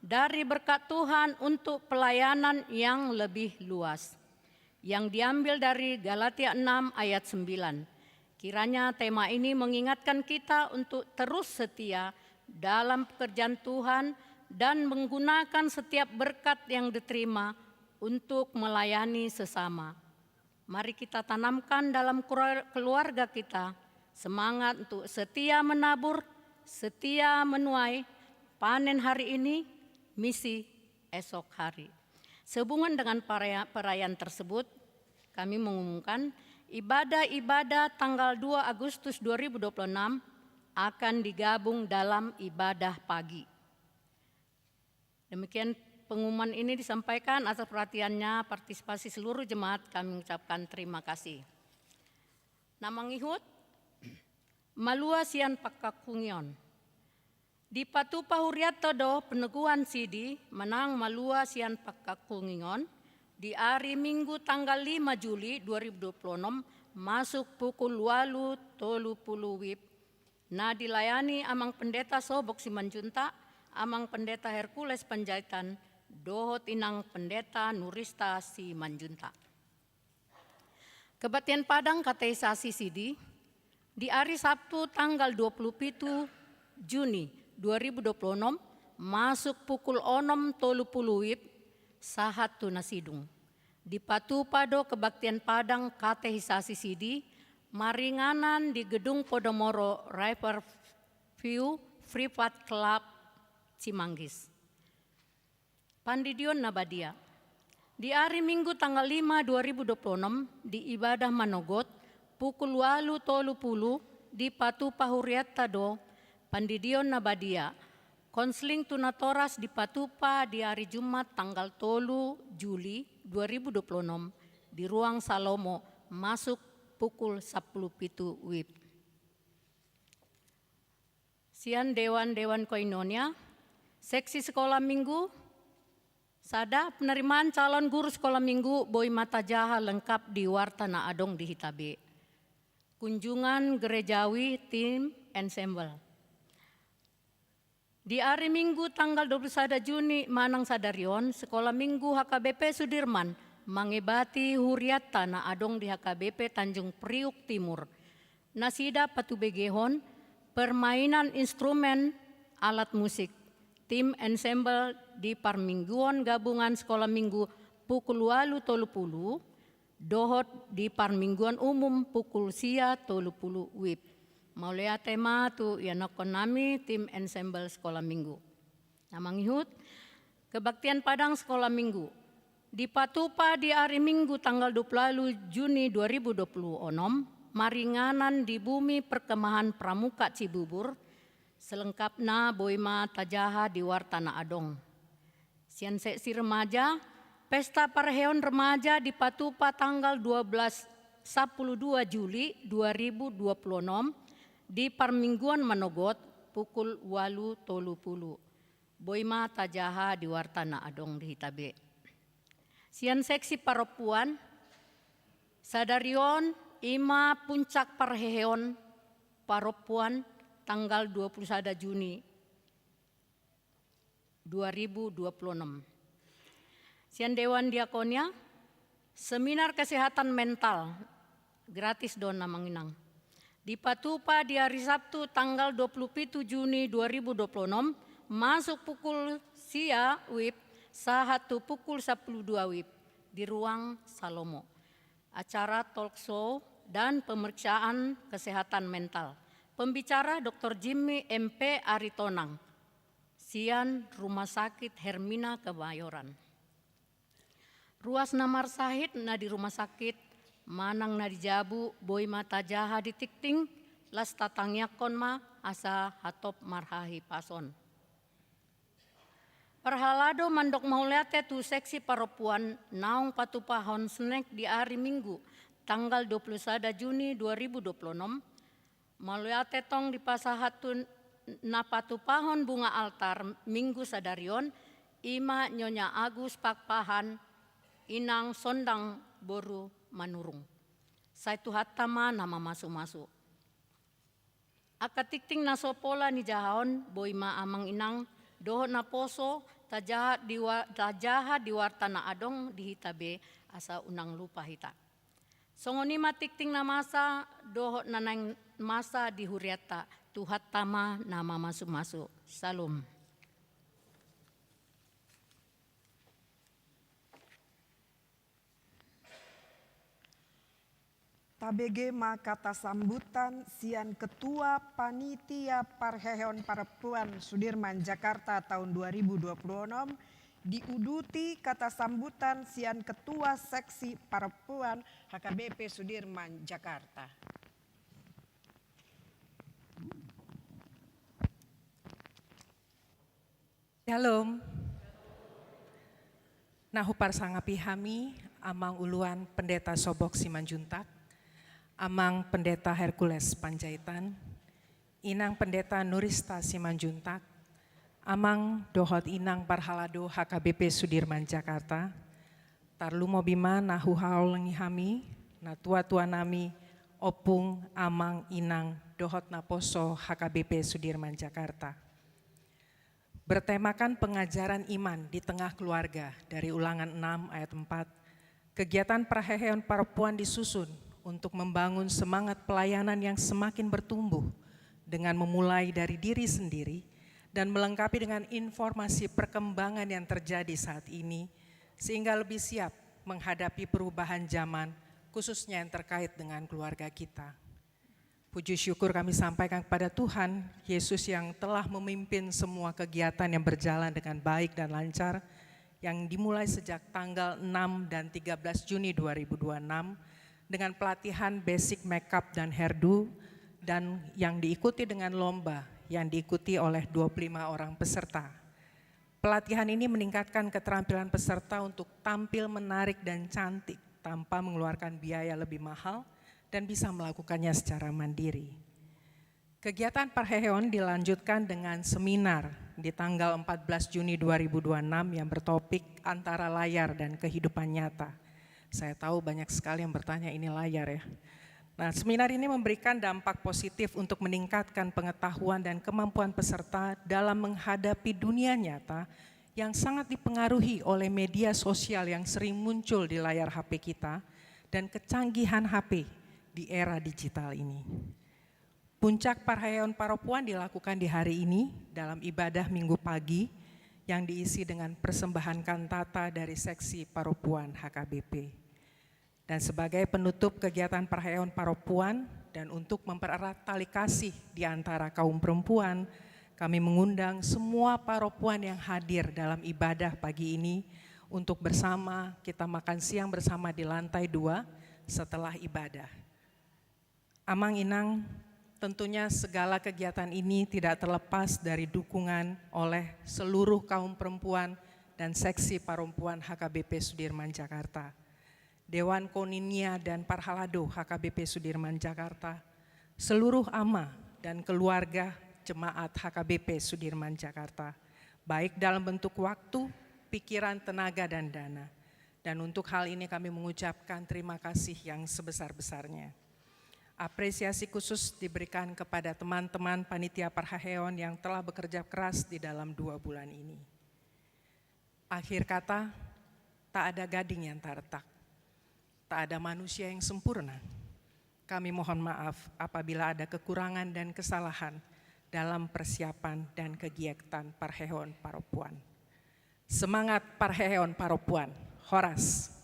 dari berkat Tuhan untuk pelayanan yang lebih luas, yang diambil dari Galatia 6 ayat 9. Kiranya tema ini mengingatkan kita untuk terus setia dalam pekerjaan Tuhan dan menggunakan setiap berkat yang diterima untuk melayani sesama. Mari kita tanamkan dalam keluarga kita semangat untuk setia menabur, setia menuai, panen hari ini, misi esok hari. Sehubungan dengan perayaan tersebut, kami mengumumkan ibadah-ibadah tanggal 2 Agustus 2026 akan digabung dalam ibadah pagi. Demikian pengumuman ini disampaikan atas perhatiannya partisipasi seluruh jemaat, kami mengucapkan terima kasih. Namangihut, malua sian pakkakungion. Di patupa huriat todo peneguhan sidi menang malua sian pakkakungion di hari Minggu tanggal 5 Juli 2026 masuk pukul 8.30 WIB. Nah dilayani amang pendeta Sobok Simanjuntak, amang pendeta Hercules Panjaitan, dohot inang pendeta Nurista Simanjuntak. Kebaktian Padang kateisasi sidi di hari Sabtu tanggal 27 Juni 2026 masuk pukul 6.30 WIB sahat tunasidung. Di Patupado Kebaktian Padang kateisasi sidi maringanan di Gedung Podomoro River View Privat Club Cimanggis. Pandidion Nabadia. Di hari Minggu tanggal 5 2026 di ibadah Manogot pukul 8.30 di Patupa Huriat Tado Pandidion Nabadia. Konseling tunatoras di Patupa di hari Jumat tanggal 3 Juli 2026 di ruang Salomo masuk pukul 10.00 WIB. Sian Dewan Koinonia, seksi sekolah minggu, sada penerimaan calon guru sekolah minggu Boy Mata Jaha lengkap di Wartana Adong di Hitabe. Kunjungan gerejawi tim ensemble. Di hari Minggu tanggal 21 Juni Manang Sadarion, sekolah minggu HKBP Sudirman mengebati huriat tanah adong di HKBP Tanjung Priuk Timur. Nasida Patubegehon, permainan instrumen alat musik. Tim ensemble di Parmingguan gabungan sekolah minggu pukul 8.30, dohot di Parmingguan umum pukul 10.30 WIB. Maulea tema tu yanokon nami tim ensemble sekolah minggu. Namangihut Kebaktian Padang sekolah minggu. Di Patupa di hari Minggu tanggal 20 Juni 2026, maringanan di bumi perkemahan Pramuka Cibubur, selengkapna Boima Tajaha di Wartana Adong. Sian seksi remaja, pesta parheon remaja di Patupa tanggal 12 Juli 2026 di Parmingguan Manogot pukul 8.30. Boima Tajaha di Wartana Adong di Hitabe. Sian seksi paropuan, sadarion ima puncak parheon paropuan tanggal 21 Juni 2026. Sian Dewan Diakonia, seminar kesehatan mental gratis dona manginang. Di Patupa di hari Sabtu tanggal 27 Juni 2026 masuk pukul sia WIB sahatu pukul 12 WIB di ruang Salomo. Acara talk show dan pemeriksaan kesehatan mental. Pembicara Dr. Jimmy MP Aritonang, Sian Rumah Sakit Hermina Kebayoran. Ruas Namar Sahid na di rumah sakit Manang na di Jabu, Boy Mata Jaha di Tikting, las tatangyakon ma asa hatop marhahi pason. Perhalado mandok mauliate tu seksi paropuan naung patupahon snack di hari Minggu tanggal 21 Juni 2026. Mauliate tong di pasahatun na patupahon bunga altar Minggu Sadarion ima Nyonya Agus Pakpahan inang sondang boru manurung. Saitu hatama nama masuk-masuk. Akatikting nasopola ni jahon boima amang inang doho na poso tajaha di Wartana Adong di Hitabe asa unang lupa hita. Songoni matikting na masa doho nanang masa di huriata tuhat tama nama masuk-masuk. Salam. Tabege makata sambutan sian Ketua Panitia Parheon Perempuan Sudirman Jakarta tahun 2026 diuduti kata sambutan sian Ketua Seksi Perempuan HKBP Sudirman Jakarta. Shalom. Nahupar sangapihami amang uluan Pendeta Sobok Simanjuntak, amang Pendeta Hercules Panjaitan, Inang Pendeta Nurista Simanjuntak, Amang Dohot Inang Parhalado HKBP Sudirman Jakarta, Tarlumo Bima Nahu Haul Ngihami, Natua Nami, Opung Amang Inang Dohot Naposo HKBP Sudirman Jakarta. Bertemakan pengajaran iman di tengah keluarga dari Ulangan 6 ayat 4, kegiatan Praheheon Parapuan disusun untuk membangun semangat pelayanan yang semakin bertumbuh dengan memulai dari diri sendiri dan melengkapi dengan informasi perkembangan yang terjadi saat ini sehingga lebih siap menghadapi perubahan zaman khususnya yang terkait dengan keluarga kita. Puji syukur kami sampaikan kepada Tuhan Yesus yang telah memimpin semua kegiatan yang berjalan dengan baik dan lancar yang dimulai sejak tanggal 6 dan 13 Juni 2026 dengan pelatihan basic makeup dan hairdo dan yang diikuti dengan lomba yang diikuti oleh 25 orang peserta. Pelatihan ini meningkatkan keterampilan peserta untuk tampil menarik dan cantik tanpa mengeluarkan biaya lebih mahal dan bisa melakukannya secara mandiri. Kegiatan Parheheon dilanjutkan dengan seminar di tanggal 14 Juni 2026 yang bertopik antara layar dan kehidupan nyata. Saya tahu banyak sekali yang bertanya ini layar ya. Nah, seminar ini memberikan dampak positif untuk meningkatkan pengetahuan dan kemampuan peserta dalam menghadapi dunia nyata yang sangat dipengaruhi oleh media sosial yang sering muncul di layar HP kita dan kecanggihan HP di era digital ini. Puncak Parheheon Parapuan dilakukan di hari ini dalam ibadah Minggu pagi yang diisi dengan persembahan kantata dari seksi Parapuan HKBP. Dan sebagai penutup kegiatan Parheheon Parapuan dan untuk mempererat tali kasih di antara kaum perempuan, kami mengundang semua Parapuan yang hadir dalam ibadah pagi ini untuk bersama kita makan siang bersama di lantai 2 setelah ibadah. Amang Inang, tentunya segala kegiatan ini tidak terlepas dari dukungan oleh seluruh kaum perempuan dan seksi perempuan HKBP Sudirman Jakarta, Dewan Koninia dan Parhalado HKBP Sudirman Jakarta, seluruh ama dan keluarga jemaat HKBP Sudirman Jakarta, baik dalam bentuk waktu, pikiran, tenaga, dan dana. Dan untuk hal ini kami mengucapkan terima kasih yang sebesar-besarnya. Apresiasi khusus diberikan kepada teman-teman panitia Parheheon yang telah bekerja keras di dalam 2 bulan ini. Akhir kata, tak ada gading yang tak retak, tak ada manusia yang sempurna. Kami mohon maaf apabila ada kekurangan dan kesalahan dalam persiapan dan kegiatan Parheheon Parapuan. Semangat Parheheon Parapuan, Horas.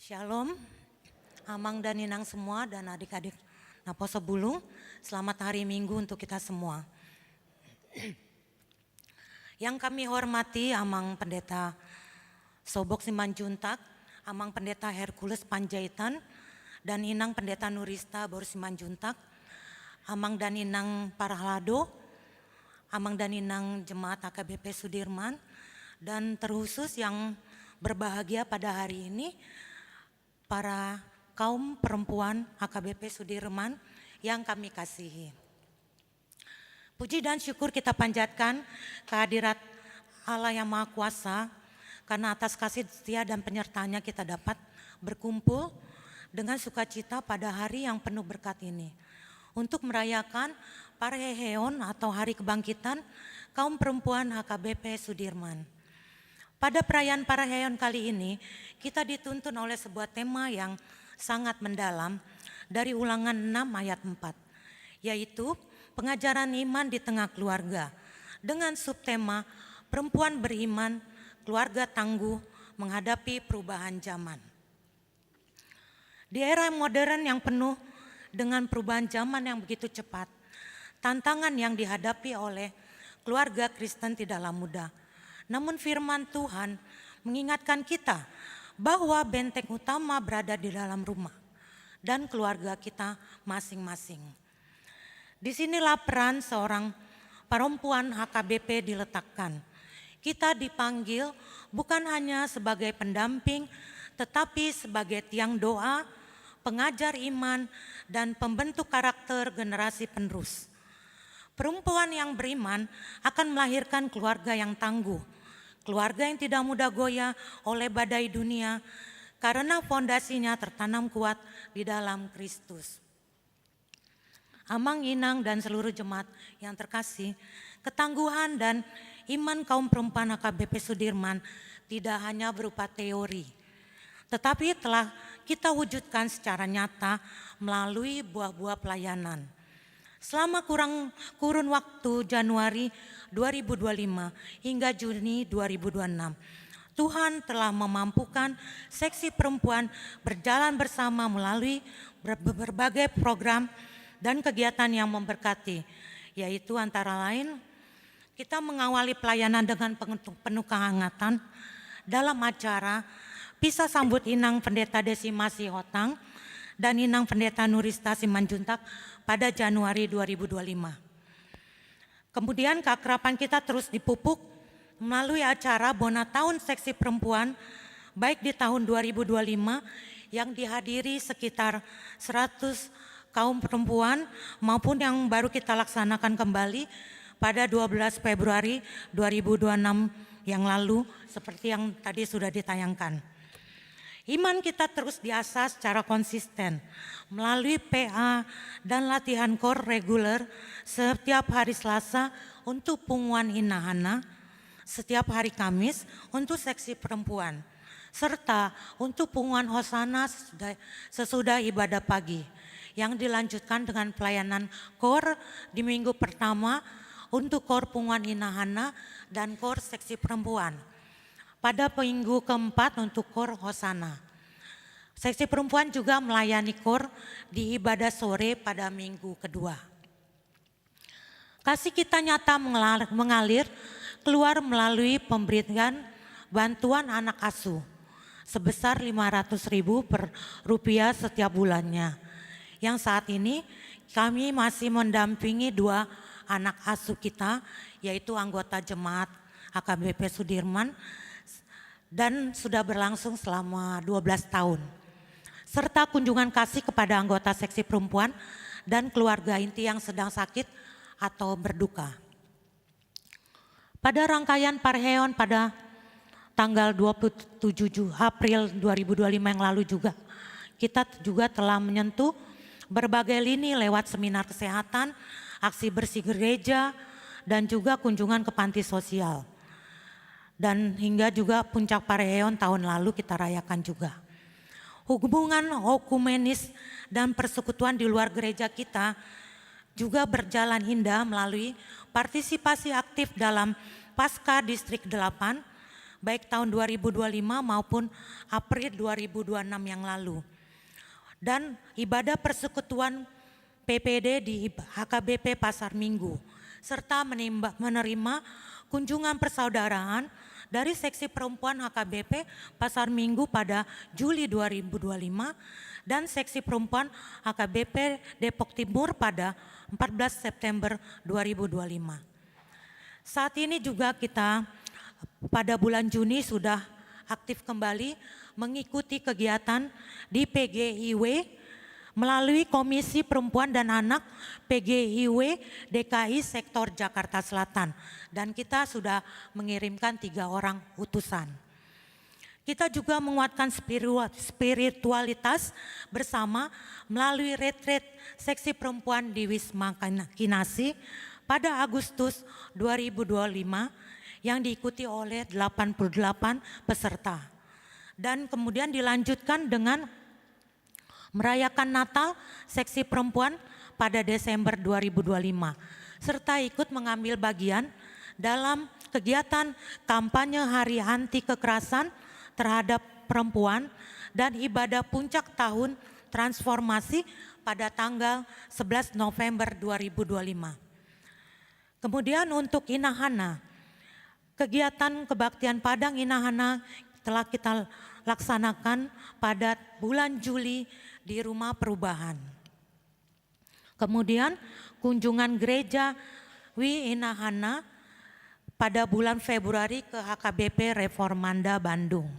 Shalom, Amang dan Inang semua dan adik-adik Naposo Bulung. Selamat hari Minggu untuk kita semua. Yang kami hormati Amang Pendeta Sobok Simanjuntak, Amang Pendeta Hercules Panjaitan, dan Inang Pendeta Nurista Bor Simanjuntak, Amang dan Inang Parahlado, Amang dan Inang Jemaat AKBP Sudirman, dan terkhusus yang berbahagia pada hari ini, para kaum perempuan AKBP Sudirman yang kami kasihi. Puji dan syukur kita panjatkan kehadirat Allah yang Maha Kuasa, karena atas kasih setia dan penyertaannya kita dapat berkumpul dengan sukacita pada hari yang penuh berkat ini, untuk merayakan Parheheon atau Hari Kebangkitan kaum perempuan HKBP Sudirman. Pada perayaan Parheheon kali ini, kita dituntun oleh sebuah tema yang sangat mendalam dari Ulangan 6 ayat 4, yaitu pengajaran iman di tengah keluarga, dengan subtema perempuan beriman, keluarga tangguh menghadapi perubahan zaman. Di era modern yang penuh dengan perubahan zaman yang begitu cepat, tantangan yang dihadapi oleh keluarga Kristen tidaklah mudah. Namun firman Tuhan mengingatkan kita bahwa benteng utama berada di dalam rumah dan keluarga kita masing-masing. Disinilah peran seorang perempuan HKBP diletakkan. Kita dipanggil bukan hanya sebagai pendamping, tetapi sebagai tiang doa, pengajar iman, dan pembentuk karakter generasi penerus. Perempuan yang beriman akan melahirkan keluarga yang tangguh, keluarga yang tidak mudah goyah oleh badai dunia, karena fondasinya tertanam kuat di dalam Kristus. Amang, Inang, dan seluruh jemaat yang terkasih, ketangguhan dan iman kaum perempuan AKBP Sudirman tidak hanya berupa teori, tetapi telah kita wujudkan secara nyata melalui buah-buah pelayanan. Selama kurun waktu Januari 2025 hingga Juni 2026, Tuhan telah memampukan seksi perempuan berjalan bersama melalui berbagai program dan kegiatan yang memberkati, yaitu antara lain kita mengawali pelayanan dengan penuh kehangatan dalam acara Pisah Sambut Inang Pendeta Desimasi Hotang dan Inang Pendeta Nurista Simanjuntak pada Januari 2025. Kemudian keakraban kita terus dipupuk melalui acara Bona Tahun Seksi Perempuan, baik di tahun 2025 yang dihadiri sekitar 100 kaum perempuan maupun yang baru kita laksanakan kembali pada 12 Februari 2026 yang lalu seperti yang tadi sudah ditayangkan. Iman kita terus diasah secara konsisten melalui PA dan latihan kor reguler setiap hari Selasa untuk Punguan Inahana, setiap hari Kamis untuk seksi perempuan, serta untuk Punguan Hosana sesudah ibadah pagi, yang dilanjutkan dengan pelayanan kor di minggu pertama untuk kor Punguan Inahana dan kor seksi perempuan. Pada minggu keempat untuk kor Hosana. Seksi perempuan juga melayani kor di ibadah sore pada minggu kedua. Kasih kita nyata mengalir keluar melalui pemberian bantuan anak asuh sebesar 500.000 per rupiah setiap bulannya. Yang saat ini kami masih mendampingi 2 anak asuh kita, yaitu anggota jemaat AKBP Sudirman, dan sudah berlangsung selama 12 tahun. Serta kunjungan kasih kepada anggota seksi perempuan dan keluarga inti yang sedang sakit atau berduka. Pada rangkaian Parheheon pada tanggal 27 April 2025 yang lalu juga, kita juga telah menyentuh berbagai lini lewat seminar kesehatan, aksi bersih gereja, dan juga kunjungan ke panti sosial. Dan hingga juga puncak Parheheon tahun lalu kita rayakan juga. Hubungan okumenis dan persekutuan di luar gereja kita juga berjalan indah melalui partisipasi aktif dalam Pasca Distrik 8, baik tahun 2025 maupun April 2026 yang lalu. Dan ibadah persekutuan PPD di HKBP Pasar Minggu, serta menerima kunjungan persaudaraan dari seksi perempuan HKBP Pasar Minggu pada Juli 2025 dan seksi perempuan HKBP Depok Timur pada 14 September 2025. Saat ini juga kita pada bulan Juni sudah aktif kembali mengikuti kegiatan di PGIW melalui Komisi Perempuan dan Anak PGIW DKI Sektor Jakarta Selatan. Dan kita sudah mengirimkan 3 orang utusan. Kita juga menguatkan spiritualitas bersama melalui retreat seksi perempuan di Wisma Kinasi pada Agustus 2025 yang diikuti oleh 88 peserta. Dan kemudian dilanjutkan dengan merayakan Natal seksi perempuan pada Desember 2025 serta ikut mengambil bagian dalam kegiatan kampanye Hari Anti Kekerasan terhadap perempuan dan ibadah puncak tahun transformasi pada tanggal 11 November 2025. Kemudian untuk Inahana, kegiatan kebaktian Padang Inahana telah kita laksanakan pada bulan Juli di Rumah Perubahan. Kemudian kunjungan gereja Wi Inahana pada bulan Februari ke HKBP Reformanda Bandung.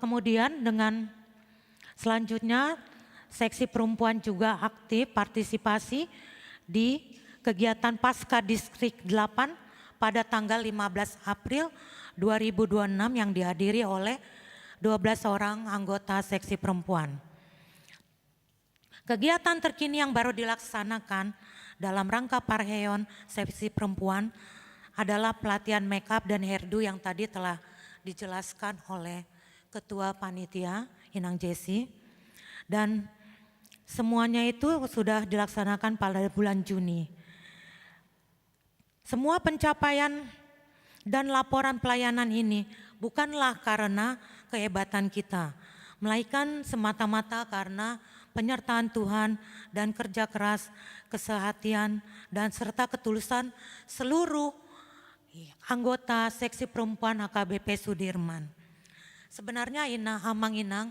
Kemudian dengan selanjutnya seksi perempuan juga aktif partisipasi di kegiatan Pasca Distrik 8 pada tanggal 15 April 2026 yang dihadiri oleh 12 orang anggota seksi perempuan. Kegiatan terkini yang baru dilaksanakan dalam rangka Parheon seksi perempuan adalah pelatihan makeup dan hairdo yang tadi telah dijelaskan oleh Ketua Panitia Inang Jesi, dan semuanya itu sudah dilaksanakan pada bulan Juni. Semua pencapaian dan laporan pelayanan ini bukanlah karena kehebatan kita, melainkan semata-mata karena penyertaan Tuhan dan kerja keras, kesehatian, dan serta ketulusan seluruh anggota seksi perempuan HKBP Sudirman. Sebenarnya Amang Inang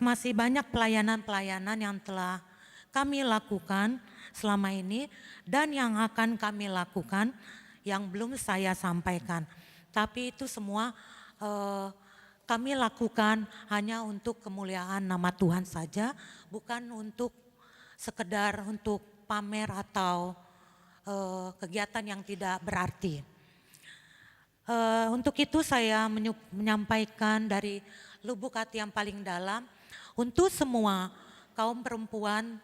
masih banyak pelayanan-pelayanan yang telah kami lakukan selama ini dan yang akan kami lakukan yang belum saya sampaikan. Tapi itu semua kami lakukan hanya untuk kemuliaan nama Tuhan saja, bukan untuk sekedar untuk pamer atau kegiatan yang tidak berarti. Untuk itu saya menyampaikan dari lubuk hati yang paling dalam untuk semua kaum perempuan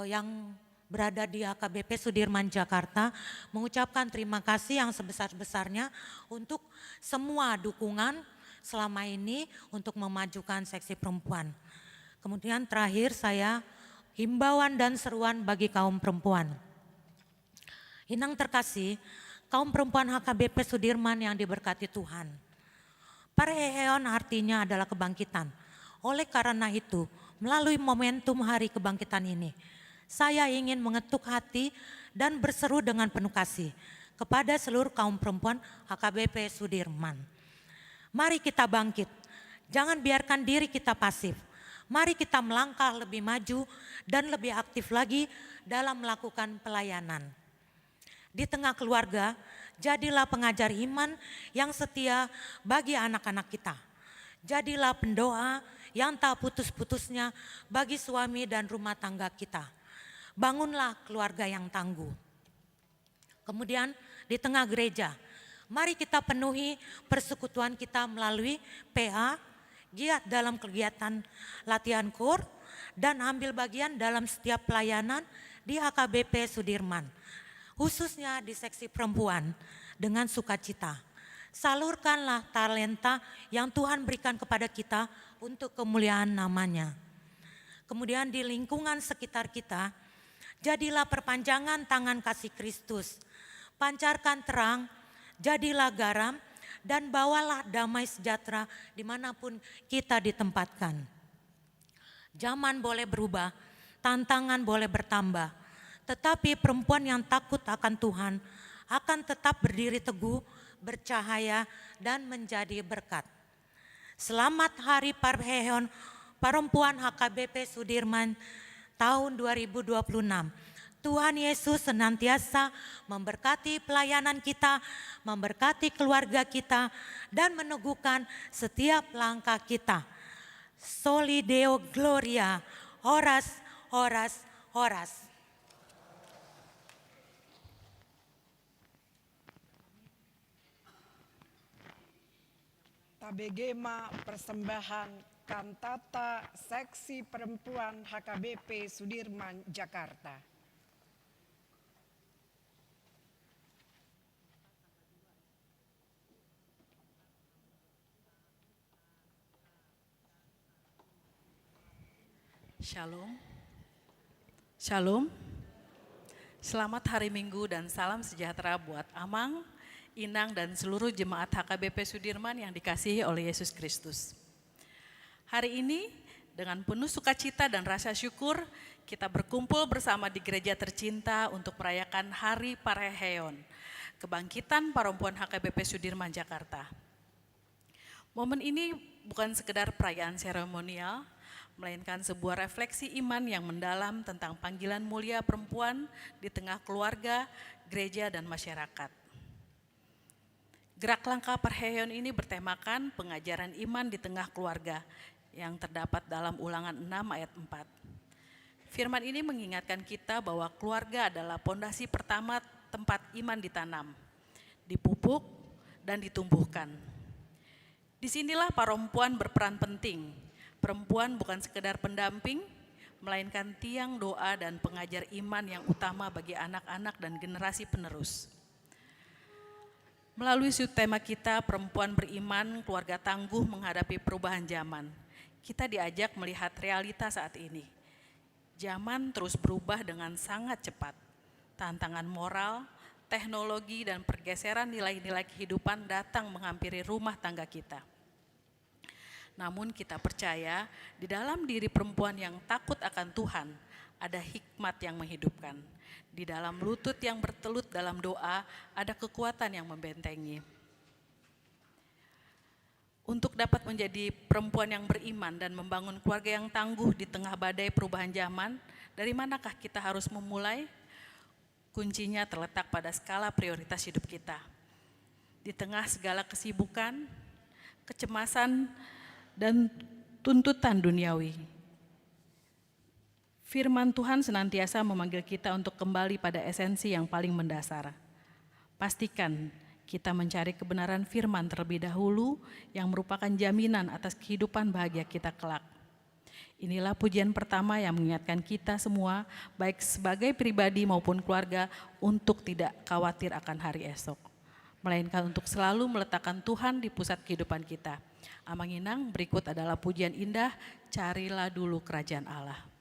yang berada di HKBP Sudirman Jakarta, mengucapkan terima kasih yang sebesar-besarnya untuk semua dukungan selama ini untuk memajukan seksi perempuan. Kemudian terakhir saya himbauan dan seruan bagi kaum perempuan. Inang terkasih, kaum perempuan HKBP Sudirman yang diberkati Tuhan. Parheon artinya adalah kebangkitan. Oleh karena itu, melalui momentum hari kebangkitan ini, saya ingin mengetuk hati dan berseru dengan penuh kasih kepada seluruh kaum perempuan HKBP Sudirman. Mari kita bangkit, jangan biarkan diri kita pasif. Mari kita melangkah lebih maju dan lebih aktif lagi dalam melakukan pelayanan. Di tengah keluarga, jadilah pengajar iman yang setia bagi anak-anak kita. Jadilah pendoa yang tak putus-putusnya bagi suami dan rumah tangga kita. Bangunlah keluarga yang tangguh. Kemudian di tengah gereja, mari kita penuhi persekutuan kita melalui PA, giat dalam kegiatan latihan KUR, dan ambil bagian dalam setiap pelayanan di HKBP Sudirman. Khususnya di seksi perempuan dengan sukacita. Salurkanlah talenta yang Tuhan berikan kepada kita untuk kemuliaan namanya. Kemudian di lingkungan sekitar kita, jadilah perpanjangan tangan kasih Kristus. pancarkan terang, jadilah garam, dan bawalah damai sejahtera dimanapun kita ditempatkan. Zaman boleh berubah, tantangan boleh bertambah, tetapi perempuan yang takut akan Tuhan akan tetap berdiri teguh, bercahaya, dan menjadi berkat. Selamat Hari Parheon Perempuan HKBP Sudirman tahun 2026. Tuhan Yesus senantiasa memberkati pelayanan kita, memberkati keluarga kita, dan meneguhkan setiap langkah kita. Soli Deo Gloria, Horas, Horas, Horas. Tabegema persembahan kantata seksi perempuan HKBP Sudirman, Jakarta. Shalom. Shalom. Selamat hari Minggu dan salam sejahtera buat Amang, Inang, dan seluruh jemaat HKBP Sudirman yang dikasihi oleh Yesus Kristus. Hari ini dengan penuh sukacita dan rasa syukur kita berkumpul bersama di gereja tercinta untuk merayakan Hari Parheon, Kebangkitan Perempuan HKBP Sudirman, Jakarta. Momen ini bukan sekedar perayaan seremonial, melainkan sebuah refleksi iman yang mendalam tentang panggilan mulia perempuan di tengah keluarga, gereja, dan masyarakat. Gerak langkah Parheon ini bertemakan pengajaran iman di tengah keluarga yang terdapat dalam Ulangan 6 ayat 4. Firman ini mengingatkan kita bahwa keluarga adalah pondasi pertama tempat iman ditanam, dipupuk, dan ditumbuhkan. Disinilah perempuan berperan penting. Perempuan bukan sekedar pendamping, melainkan tiang doa dan pengajar iman yang utama bagi anak-anak dan generasi penerus. Melalui subtema kita, perempuan beriman, keluarga tangguh menghadapi perubahan zaman, kita diajak melihat realita saat ini. Zaman terus berubah dengan sangat cepat. Tantangan moral, teknologi, dan pergeseran nilai-nilai kehidupan datang menghampiri rumah tangga kita. Namun kita percaya di dalam diri perempuan yang takut akan Tuhan ada hikmat yang menghidupkan. Di dalam lutut yang bertelut dalam doa ada kekuatan yang membentengi. Untuk dapat menjadi perempuan yang beriman dan membangun keluarga yang tangguh di tengah badai perubahan zaman, dari manakah kita harus memulai? Kuncinya terletak pada skala prioritas hidup kita. Di tengah segala kesibukan, kecemasan, dan tuntutan duniawi, firman Tuhan senantiasa memanggil kita untuk kembali pada esensi yang paling mendasar. Pastikan kita mencari kebenaran firman terlebih dahulu yang merupakan jaminan atas kehidupan bahagia kita kelak. Inilah pujian pertama yang mengingatkan kita semua, baik sebagai pribadi maupun keluarga, untuk tidak khawatir akan hari esok, melainkan untuk selalu meletakkan Tuhan di pusat kehidupan kita. Amang Inang, berikut adalah pujian indah, Carilah Dulu Kerajaan Allah.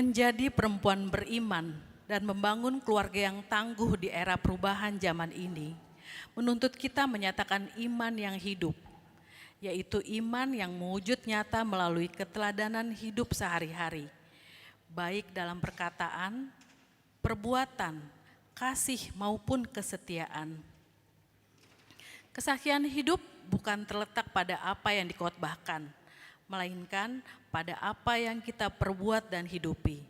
Menjadi perempuan beriman dan membangun keluarga yang tangguh di era perubahan zaman ini menuntut kita menyatakan iman yang hidup, yaitu iman yang mewujud nyata melalui keteladanan hidup sehari-hari, baik dalam perkataan, perbuatan, kasih maupun kesetiaan. Kesaksian hidup bukan terletak pada apa yang dikhotbahkan, melainkan pada apa yang kita perbuat dan hidupi.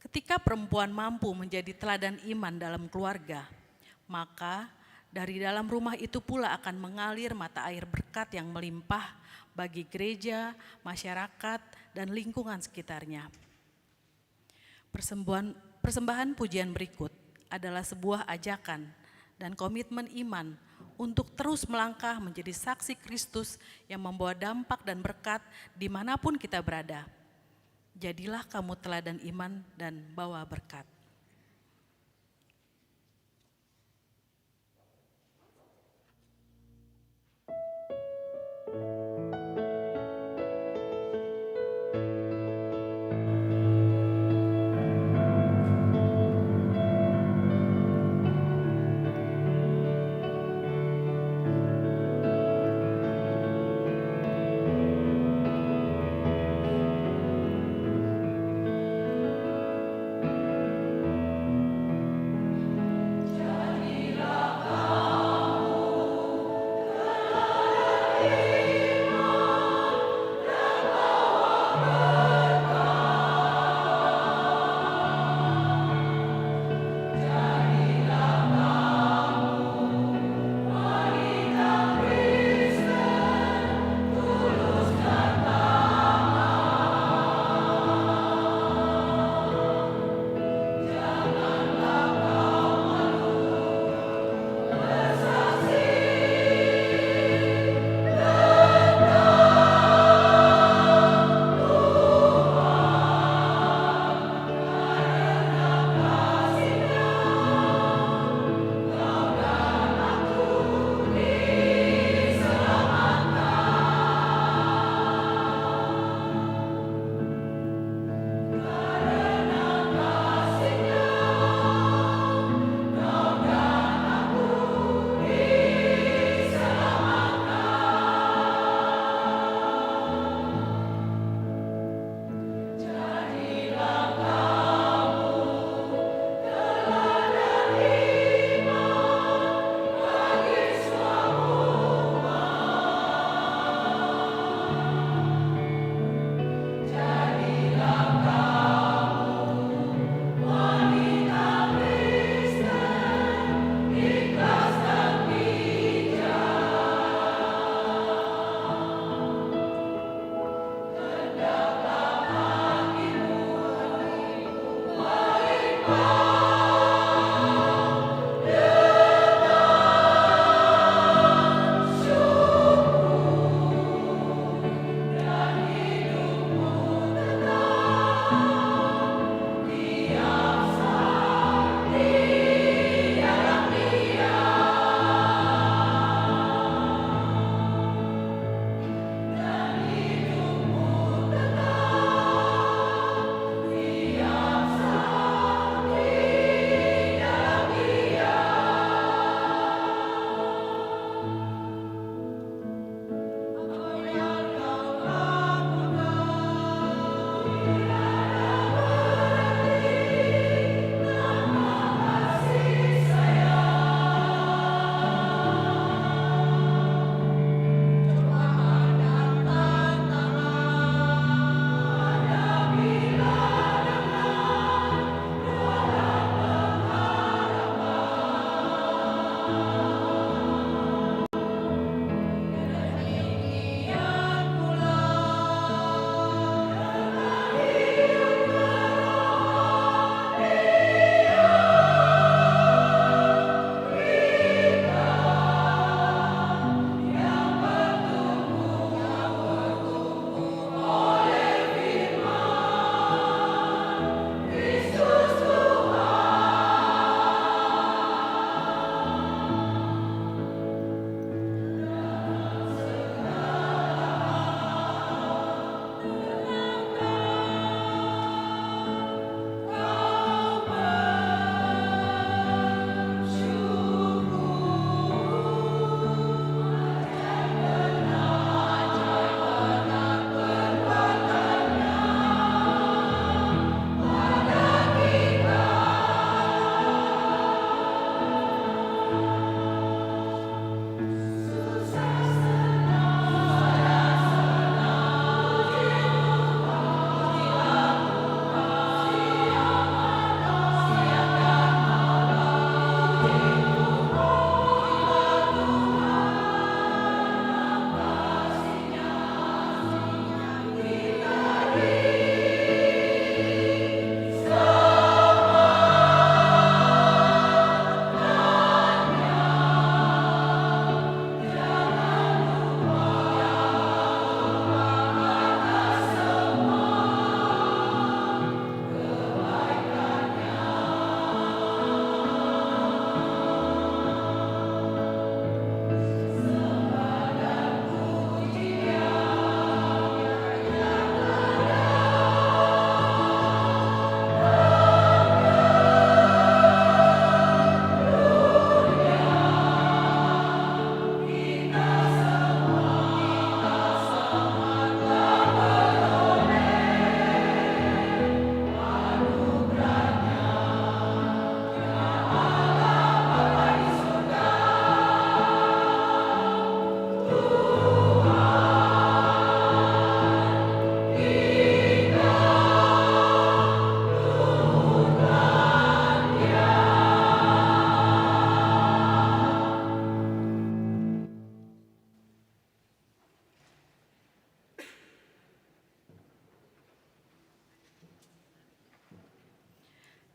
Ketika perempuan mampu menjadi teladan iman dalam keluarga, maka dari dalam rumah itu pula akan mengalir mata air berkat yang melimpah bagi gereja, masyarakat, dan lingkungan sekitarnya. Persembahan pujian berikut adalah sebuah ajakan dan komitmen iman untuk terus melangkah menjadi saksi Kristus yang membawa dampak dan berkat dimanapun kita berada. Jadilah kamu teladan iman dan bawa berkat.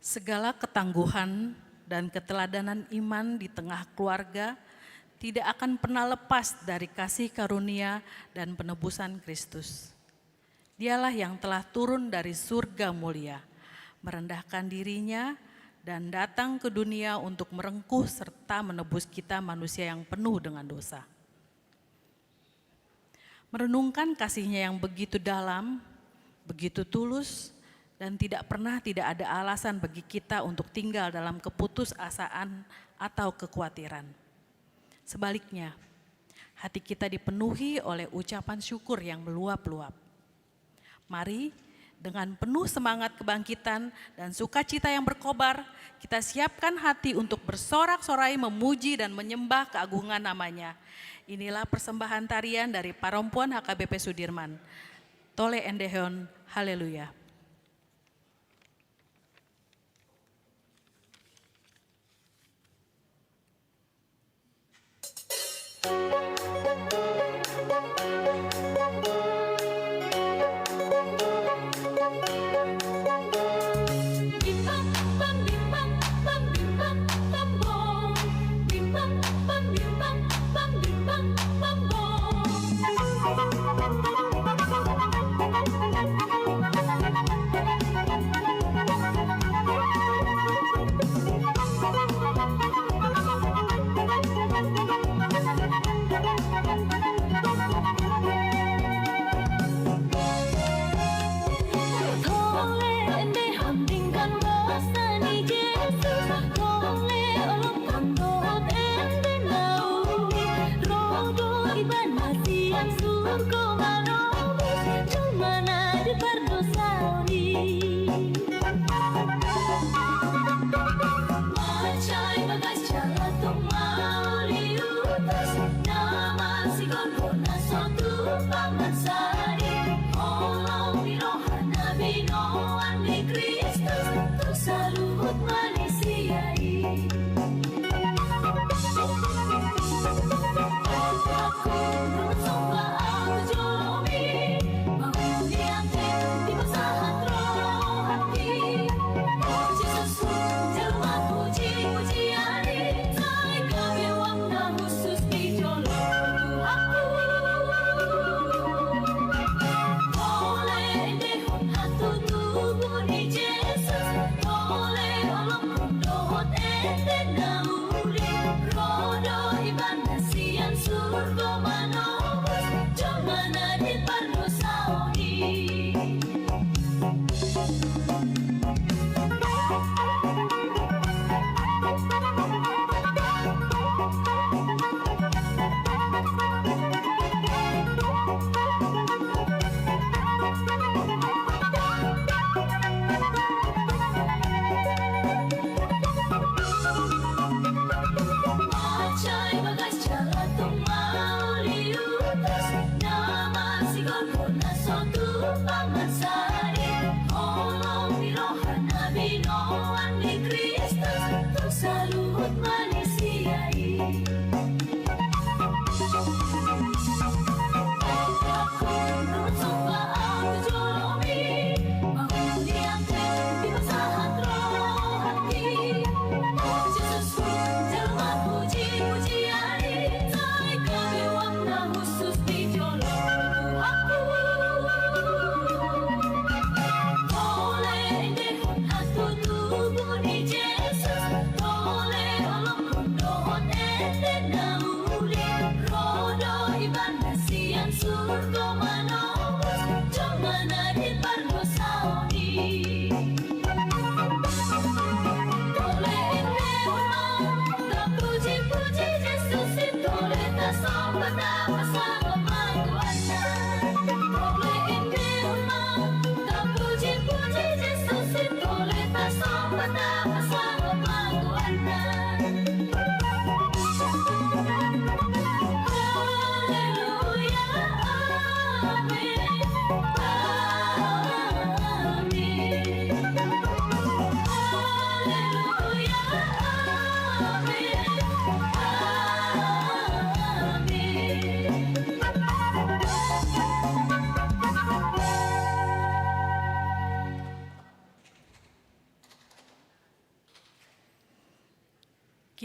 Segala ketangguhan dan keteladanan iman di tengah keluarga tidak akan pernah lepas dari kasih karunia dan penebusan Kristus. Dialah yang telah turun dari surga mulia, merendahkan dirinya dan datang ke dunia untuk merengkuh serta menebus kita manusia yang penuh dengan dosa. Merenungkan kasih-Nya yang begitu dalam, begitu tulus, dan tidak ada alasan bagi kita untuk tinggal dalam keputusasaan atau kekhawatiran. Sebaliknya, hati kita dipenuhi oleh ucapan syukur yang meluap-luap. Mari dengan penuh semangat kebangkitan dan sukacita yang berkobar, kita siapkan hati untuk bersorak-sorai memuji dan menyembah keagungan nama-Nya. Inilah persembahan tarian dari Perempuan HKBP Sudirman. Tole Endeheon, haleluya.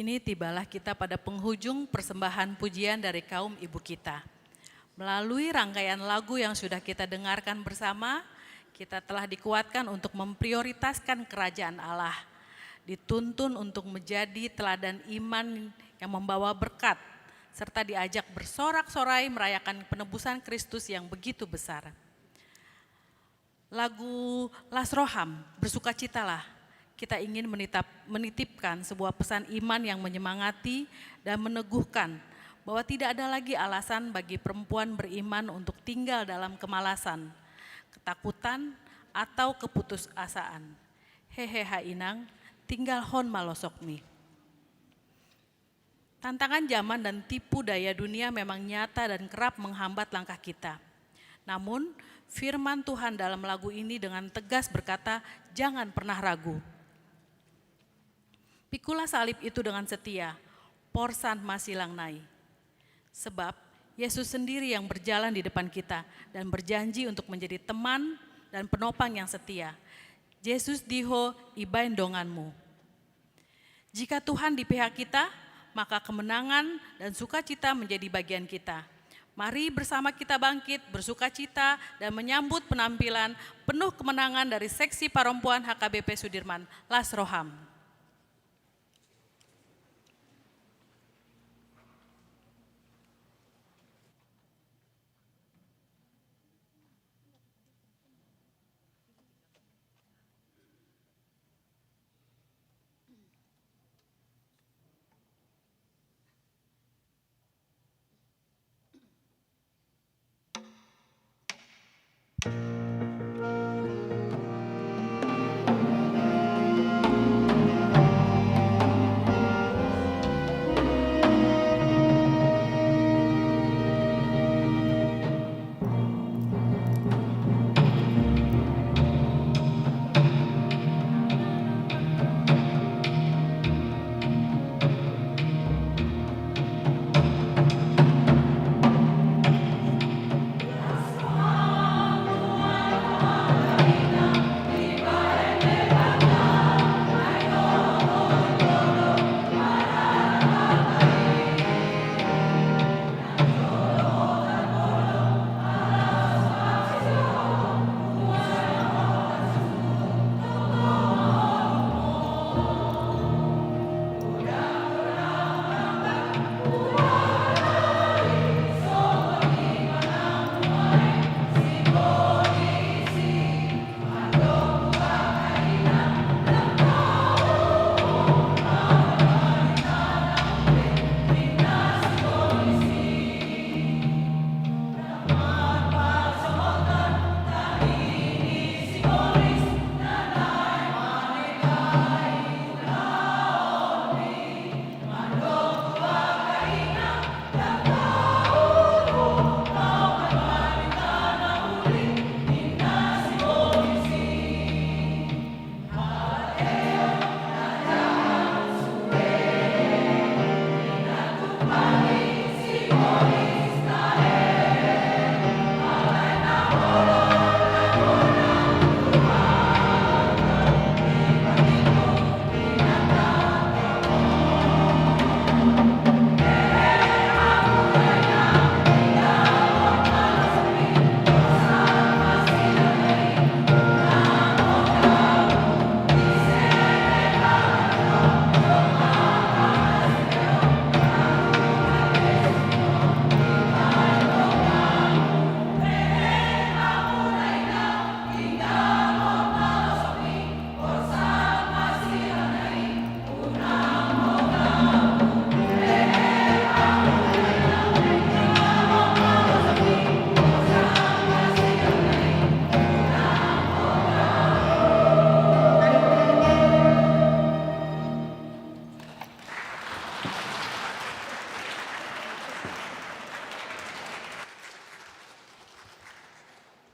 Kini tibalah kita pada penghujung persembahan pujian dari kaum ibu kita. Melalui rangkaian lagu yang sudah kita dengarkan bersama, kita telah dikuatkan untuk memprioritaskan kerajaan Allah. Dituntun untuk menjadi teladan iman yang membawa berkat, serta diajak bersorak-sorai merayakan penebusan Kristus yang begitu besar. Lagu Las Roham, bersukacitalah. Kita ingin menitipkan sebuah pesan iman yang menyemangati dan meneguhkan bahwa tidak ada lagi alasan bagi perempuan beriman untuk tinggal dalam kemalasan, ketakutan, atau keputusasaan. Hehe inang, tinggal hon malosokmi. Tantangan zaman dan tipu daya dunia memang nyata dan kerap menghambat langkah kita. Namun, firman Tuhan dalam lagu ini dengan tegas berkata, jangan pernah ragu. Pikulah salib itu dengan setia, porsan masih langnai. Sebab Yesus sendiri yang berjalan di depan kita dan berjanji untuk menjadi teman dan penopang yang setia. Yesus diho ibain donganmu. Jika Tuhan di pihak kita, maka kemenangan dan sukacita menjadi bagian kita. Mari bersama kita bangkit, bersukacita dan menyambut penampilan penuh kemenangan dari seksi perempuan HKBP Sudirman, Las Roham.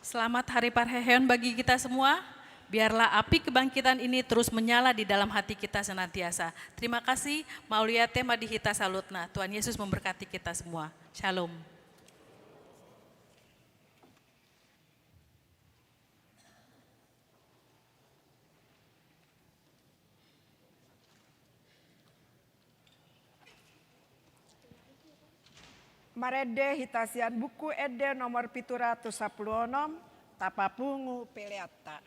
Selamat Hari Parheheon bagi kita semua. Biarlah api kebangkitan ini terus menyala di dalam hati kita senantiasa. Terima kasih, Maulia Tema Dihita Salutna. Tuhan Yesus memberkati kita semua. Shalom. Marede hitasian buku ede nomor 716 tapapungu peleata.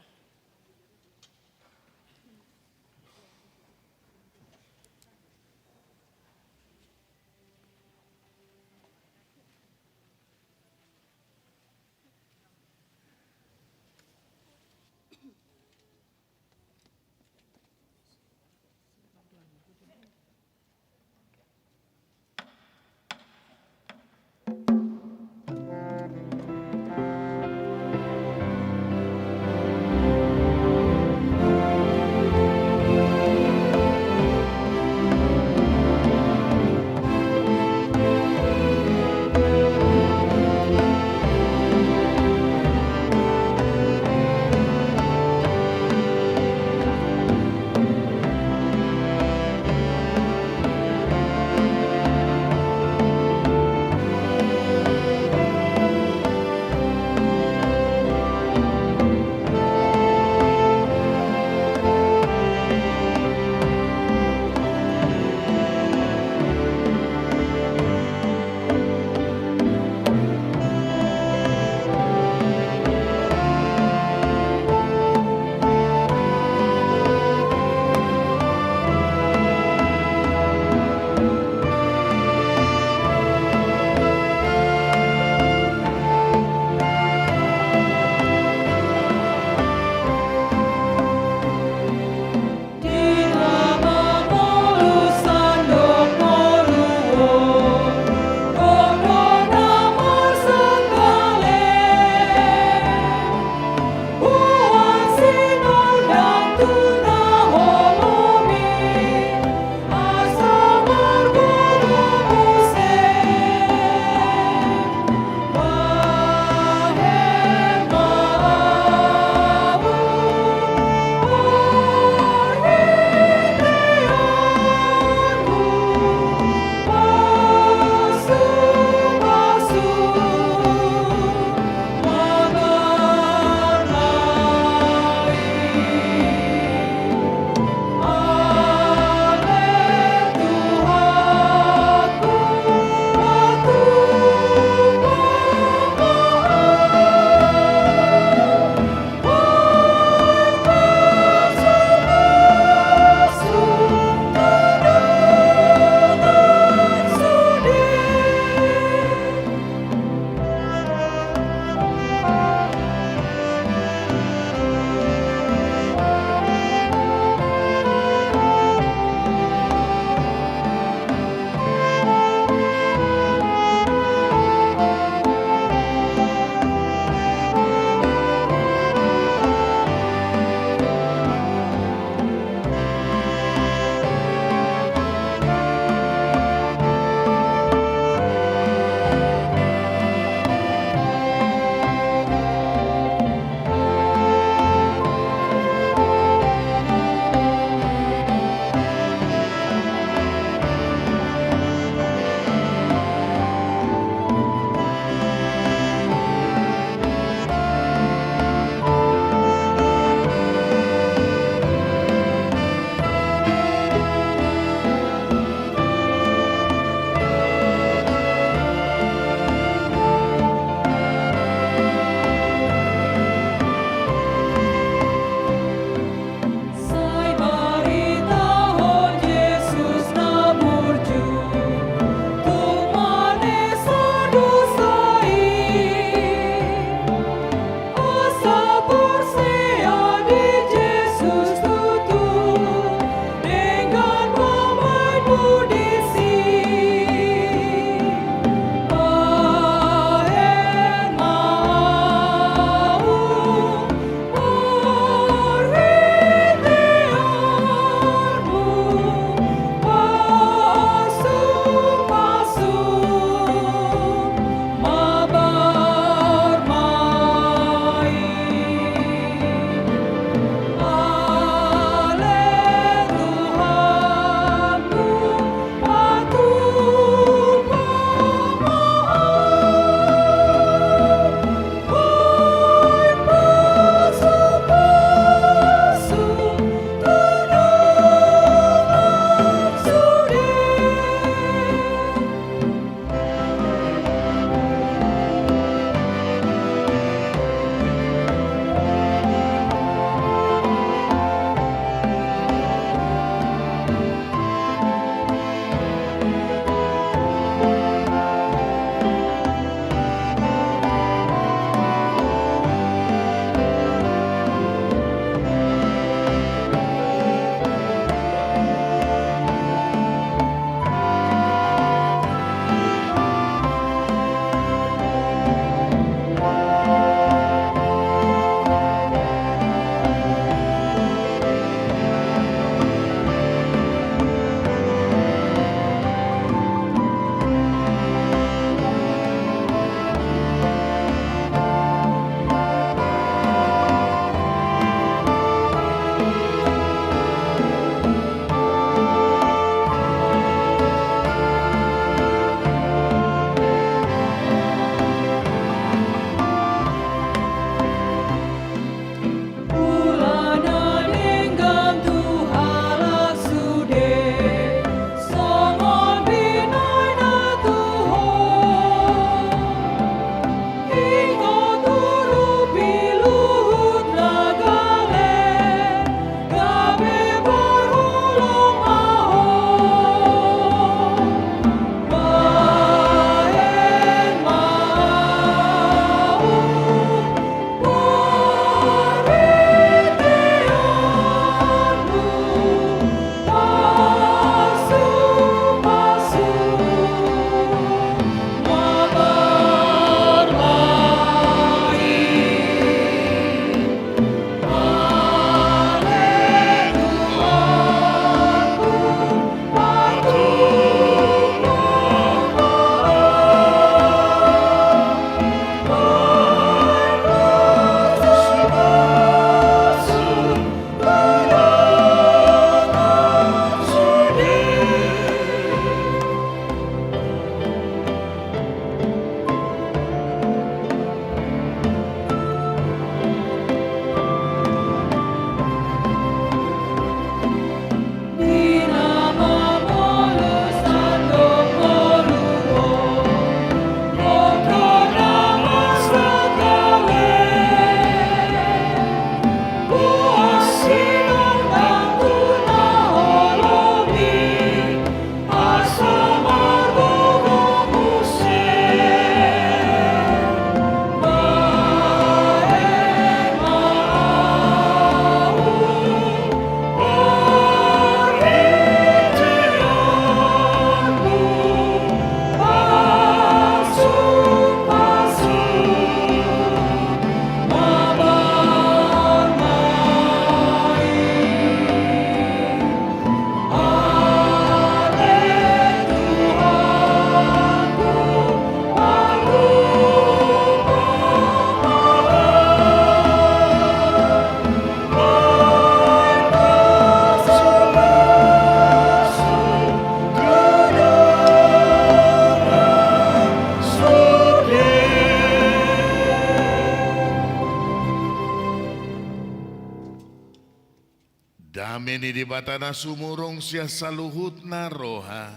Nameni di batana sumurong sia saluhut na roha.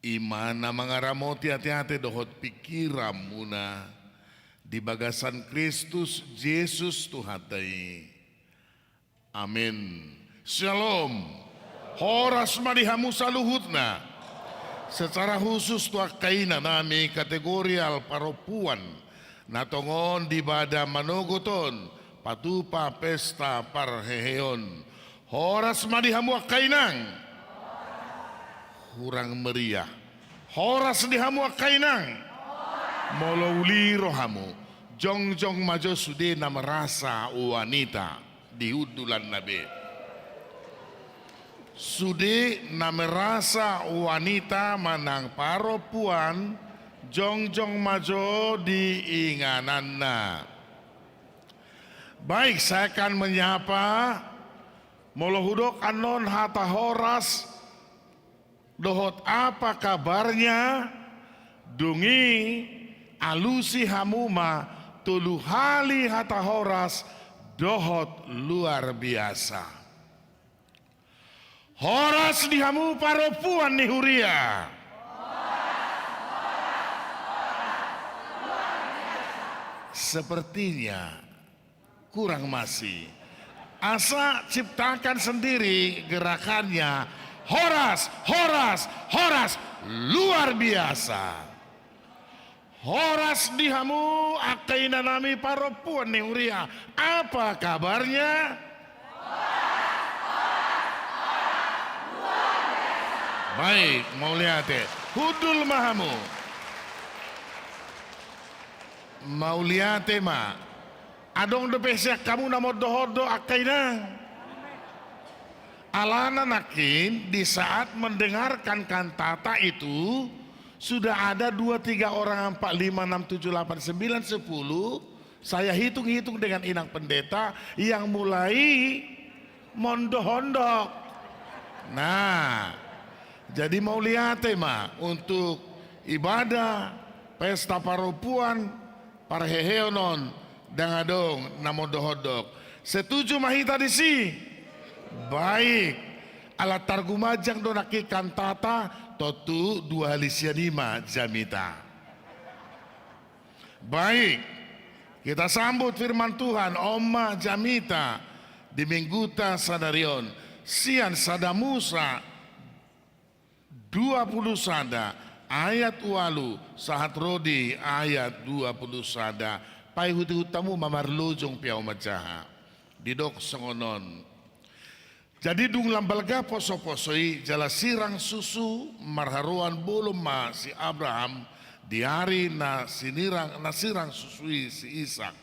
Imana mangaramoti hati-hati dohot pikiram muna. Di bagasan Kristus Yesus Tuhatai. Amin. Shalom. Horas madihamu saluhutna. Secara khusus tuak kaina nami kategorial paropuan. Natongon di bada manogoton. Patupa pesta parheheon. Horas madihamu kainang. Kurang meriah. Horas dihamu kainang. Molauli rohamu. Jong majo sude na merasa wanita di udulan nabe. Sude na merasa wanita manang paropuan jong majo di ingananna. Baik, saya akan menyapa molohudok anon hata horas dohot apa kabarnya dungi alusi hamuma tulu hali hata horas dohot luar biasa. Horas dihamu paropuan ni huria. Sepertinya kurang masih. Asa ciptakan sendiri gerakannya. Horas, horas, horas luar biasa. Horas dihamu akaina nami paropuan ni huria. Apa kabarnya? Baik, mau lihat ya. Hudul mahamu. Mau lihat ya ma. Adong depesyak kamu namo dohodo akaina. Alana nakin di saat mendengarkan kantata itu sudah ada 2-3 orang 4, 5, 6, 7, 8, 9, 10. Saya hitung-hitung dengan inang pendeta yang mulai mondoh-hondok. Nah, jadi mau lihat tema untuk ibadah pesta paropuan parheheonon dangadong namodohodok. Setuju mahita di si? Baik. Alat targumajang donaki kantata totu 2:5 jamita. Baik. Kita sambut firman Tuhan Oma Jamita di Mingguta Sadarion. Sian sada Musa 20 sada ayat walu sahat rodi ayat 20 sada pai huti-hutamu mamarlujung piau majaha didok songonon. Jadi dung lambalga poso-posoi jala sirang susu marharuan bolom ma si Abraham di hari na sirang susui si Ishak.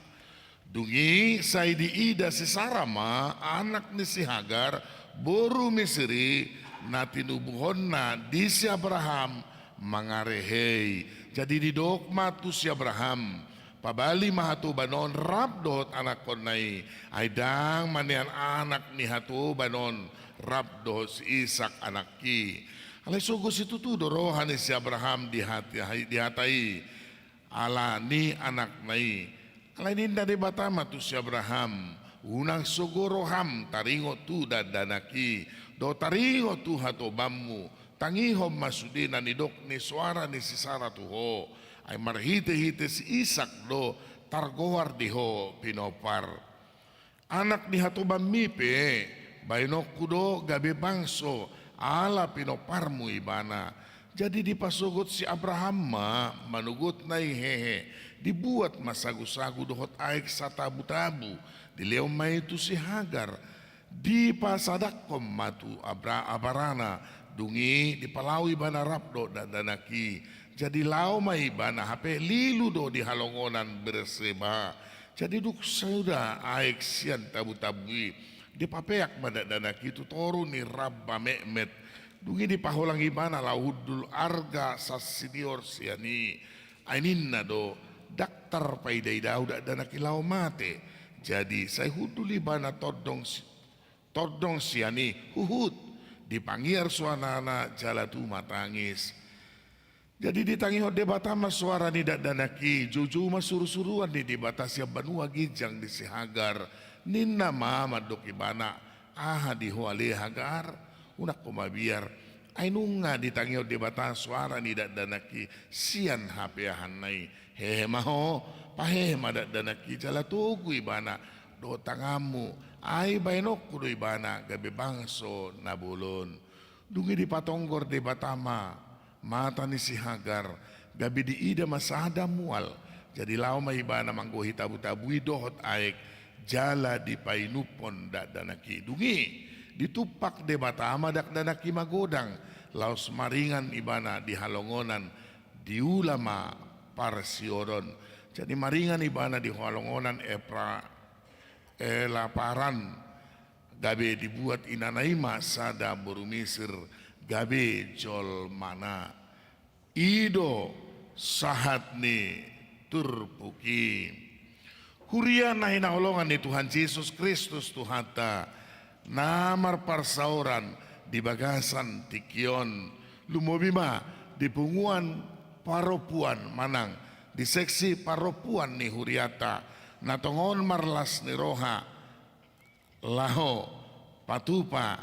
Dungi sai di ida si Sarama anak ni si Hagar boru Misri na tinubuhon na di si Abraham mangarehei. Jadi di dokma tu si Abraham pabali mahatu banon rab dohot anak konai aidang manian anak ni hatu banon rab dohot si Ishak anak ki. Alai sogos itu tu dorohan si Abraham dihatai ala ni anak nai. Alai ninda de batama tu si Abraham unang sogoroham taringo tu dadanaki do taringo tu hatu bammu tangihom masudina ni dok ni suara ni si Sara tu ho. Ay marhite-hite si Ishak do targowar diho pinopar. Anak ni hatubam mipe bainok kudo gabi bangso ala pinoparmu ibana. Jadi dipasugot si Abraham ma manugot na hehe. Dibuat masagu-sagu dohot aik sa tabu-tabu. Dilew may itu si Hagar. Dipasadakom matu abarana. Dungi dipalawi bana rapdo danaki. Jadi lau mai bana hape lilu do di halongonan berseba. Jadi duk sudah aik sian tabu-tabui. Di papeak pada dana kitu toru ni rabba mekmet. Dungi di paholang ibana laudul arga sasinior siani. Aininna do daktar paidai dauda dana kilau mate. Jadi saya hudul ibana todong siani huhut. Dipanggil suanana jalatu matangis. Jadi ditangi hode batama suara ni danaki juju masuru-suruan ni dibatasya banua gijang di si Hagar ninna mama dok ibana aha di huale Hagar unak kumabiar ainunga ditangyo di bata suara ni danaki sian HP hanai hehe maho pahe madat danaki jala tugu ibana do tangamu ai bainok kudu ibana gabe bangso nabulun dungi di patonggor di batama mata ni si Hagar gabi di ida masada mual jadi lau mai ibana manggohi tabu-tabui dohot aek jala di painupon dak danaki dungi ditupak de batama dak danaki magodang laos maringan ibana di halongonan di ulama parsioron jadi maringan ibana di halongonan laparan gabe dibuat inanaima sada burumisir gabe jol mana ido sahat ni turpuki huria nahina holongan ni Tuhan Yesus Kristus Tuhata namar parsauran di bagasan tikion lumobima di punguan paropuan manang di seksi paropuan ni huriata natongon marlas ni roha laho patupa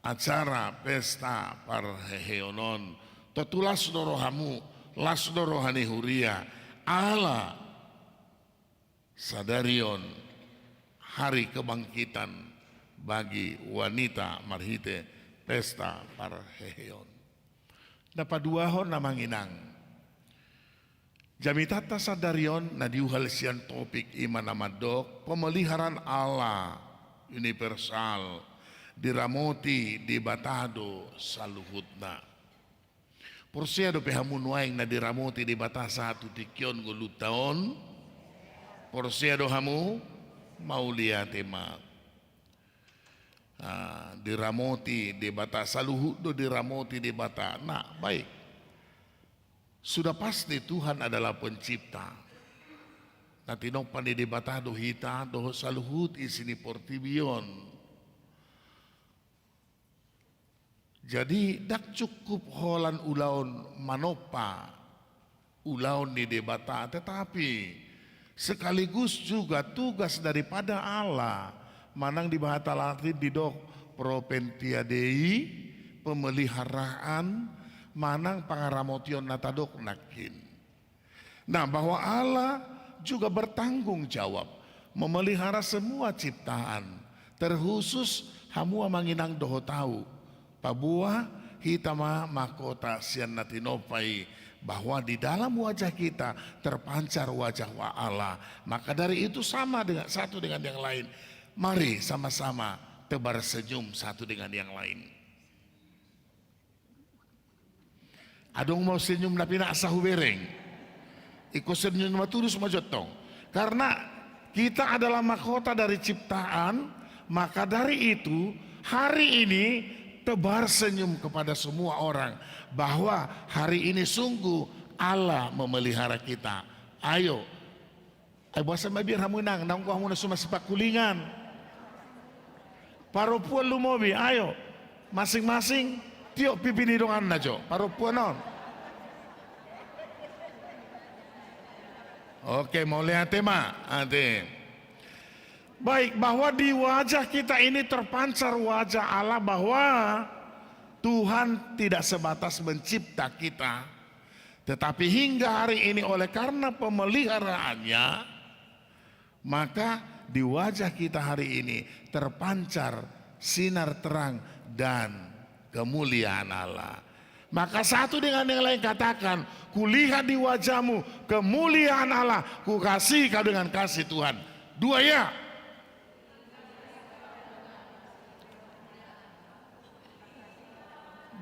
acara pesta parheheonon totulas dorohamu las dorohani huria ala sadarion hari kebangkitan bagi wanita marhite pesta parheheon dapat dua hon namanginang jamitata sadarion na diuhal sian topik iman amadok pemeliharaan Allah universal diramoti di batado saluhutna porsia do pehamun waing na diramoti di batasa satu tikyon gulutaon porsia do hamu maulia tema diramoti di bata saluhut do diramoti di bata nah baik sudah pasti Tuhan adalah pencipta nanti nopan di bata do hita do saluhut isini portibion jadi dak cukup holan ulaun manopa ulaun di debata tetapi sekaligus juga tugas daripada Allah manang di bahata latin di dok propentia dei pemeliharaan manang pangaramotion natadok nakin nah bahwa Allah juga bertanggung jawab memelihara semua ciptaan terkhusus hamua manginang doho tahu pabua hitama mahkota sian natinopai bahwa di dalam wajah kita terpancar wajah wa Allah maka dari itu sama dengan satu dengan yang lain mari sama-sama tebar senyum satu dengan yang lain. Adong mau senyum tapi nak sahu bereng. Ikut senyum matulus majotong. Karena kita adalah mahkota dari ciptaan, maka dari itu hari ini tebar senyum kepada semua orang bahwa hari ini sungguh Allah memelihara kita. Ayo. Ay buasa mabir hamunang nang ko hamuna sumasipak kulingan. Paropuan lumobi, ayo masing-masing tiok pipinidongan na jo. Paropuan non. Oke, mau lihat tema, ade. Baik, bahwa di wajah kita ini terpancar wajah Allah bahwa Tuhan tidak sebatas mencipta kita, tetapi hingga hari ini oleh karena pemeliharaannya, maka di wajah kita hari ini terpancar sinar terang dan kemuliaan Allah. Maka satu dengan yang lain katakan, kulihat di wajahmu kemuliaan Allah, ku kasih kau dengan kasih Tuhan. Dua ya.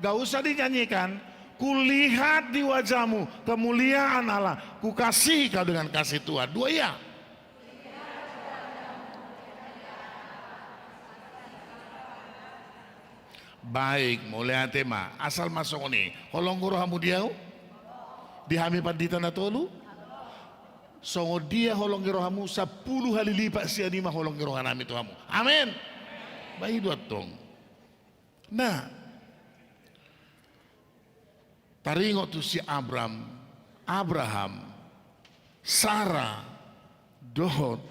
Gak usah dinyanyikan, kulihat di wajahmu kemuliaan Allah, ku kasih kau dengan kasih Tuhan. Dua ya. Baik, mulai tema asal masuk ini. Holong guru hamu diau, dihami pandita natolu. Songo dia holong guru hamu 10 kali lipat sianima holong guru hanami tu hamu. Amin. Baik dua tong. Nah, taringo tu si Abraham, Sarah, dohot,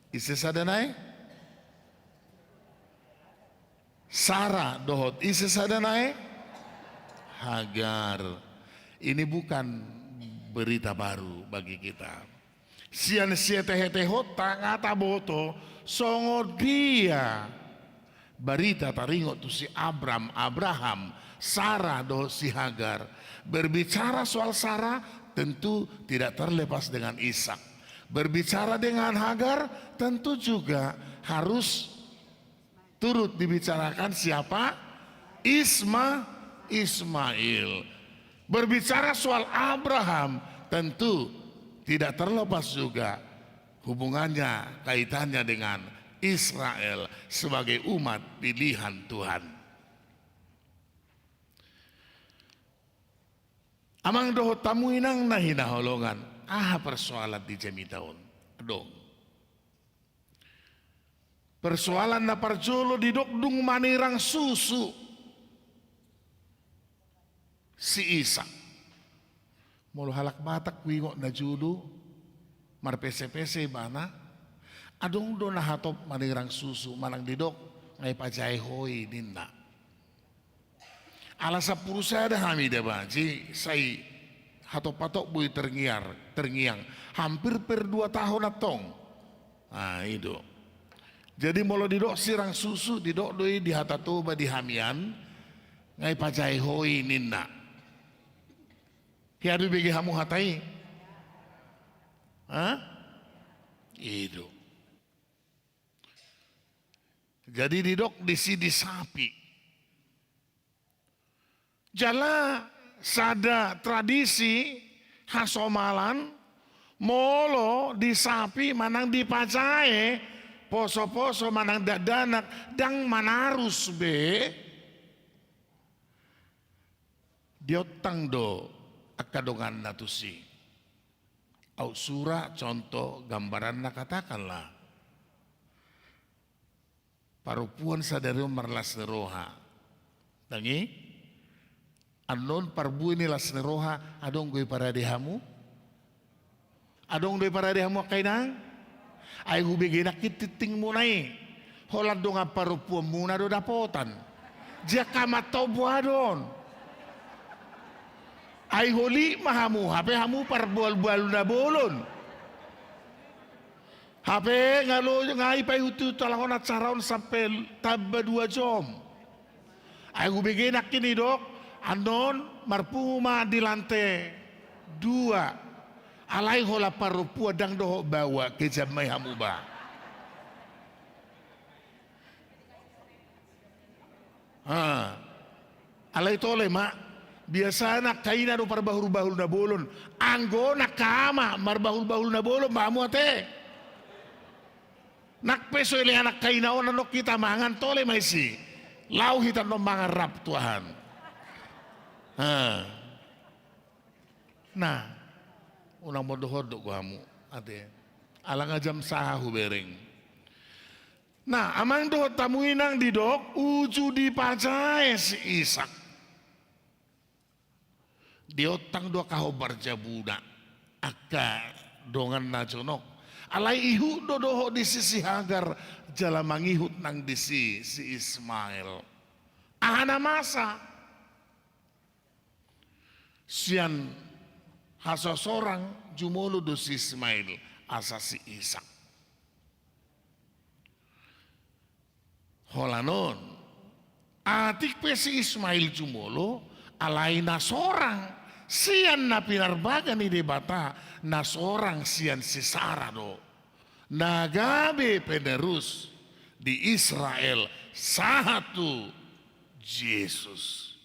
isi sadanai. Sarah dohot isi sadanae Hagar. Ini bukan berita baru bagi kita. Sian tehe-tehot tangata boto songo dia berita taringo tu si Abraham, Sarah do si Hagar. Berbicara soal Sarah tentu tidak terlepas dengan Ishak. Berbicara dengan Hagar tentu juga harus turut dibicarakan siapa? Ismail. Berbicara soal Abraham tentu tidak terlepas juga hubungannya, kaitannya dengan Israel sebagai umat pilihan Tuhan. Amang doho tamu inang nahina holongan. Persoalan di jami tahun. Dong. Persoalan na parjolo di dokdung manirang susu. Si Isa. Molo halak batak wingo na judo. Marpese-pese bana. Adong do na hatop manirang susu. Manang didok. Ngay pajay hoy ninna. Ala sa purusa ada hamida baji. Say hatop-patok bui terngiang. Hampir per 2 tahun atong. Itu. Jadi molo didok sirang susu, didok doi di hatatoba di hamian. Ngay pajay hoy ninna. Hiadu begi hamu hatai. Itu. Jadi didok di sapi. Jala sada tradisi hasomalan molo di sapi manang dipacae poso-poso manang dadanak dang manarus be diotang do akadongan natusi au sura contoh gambaran na katakanlah parupuan sadari marlas neroha dangi anon parbu ini las neroha adong gue para dehamu adong gue para dehamu kainang ay hubigin nakititing mo na holad do nga parupuan muna do dapotan dia kamataw buadon ay huli mahamu hape hamu parbual-bual na bolon hape ngalo ngay pay hutu talakon at saraon sampai taba 2 jom ay hubigin nakini dok anon marpuma di lantai 2 alai hola parupua dang doho bawa ke jamai hamuba alai tole mak biasa nak kaina do parbahul-bahul na bolon anggo nak kama marbahul-bahul na bolon mamu ate nak peso ile anak kaina ona no kita mangan tole maisi lau hitan no mangarap Tuhan. Nah, unang modohodok ko hamu ate alang ajam sahu bereng. Nah, amang dohot tamuinang didok uju dipacai si Ishak. Diotang do kahobar jabuna akka dongan najonok. Alai ihu do doho di sisi Hagar jala mangihut nang di si Ismail. Ahana masa sian hasa sorang jumolo do si Ismail asa si Ishak. Holanon atik pe si Ismail jumolo alai na sorang sian na pinarbagan ni debata na sorang sian si Sarah do nagabe penerus di Israel satu Yesus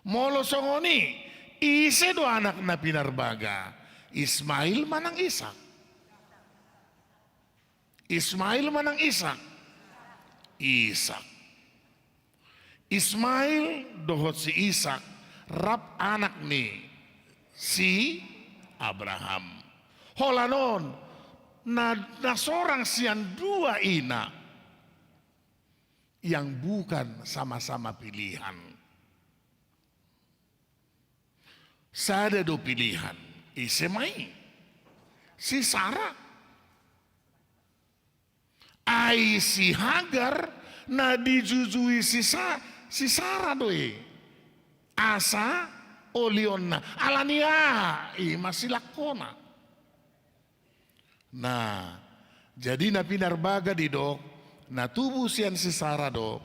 molo songoni ise do anak na pinarbaga Ismail manang Ishak. Ismail manang Ishak. Ishak. Ismail dohot si Ishak rap anak ni si Abraham. Holanon na sorang sian 2 ina yang bukan sama-sama pilihan. Sada do pilihan isemai si Sarah ay si Hagar na dijujui si Sara doi. Asa olionna alania masih lakona. Nah, jadi na pinarbaga di dok, na tubuh sian si Sara do,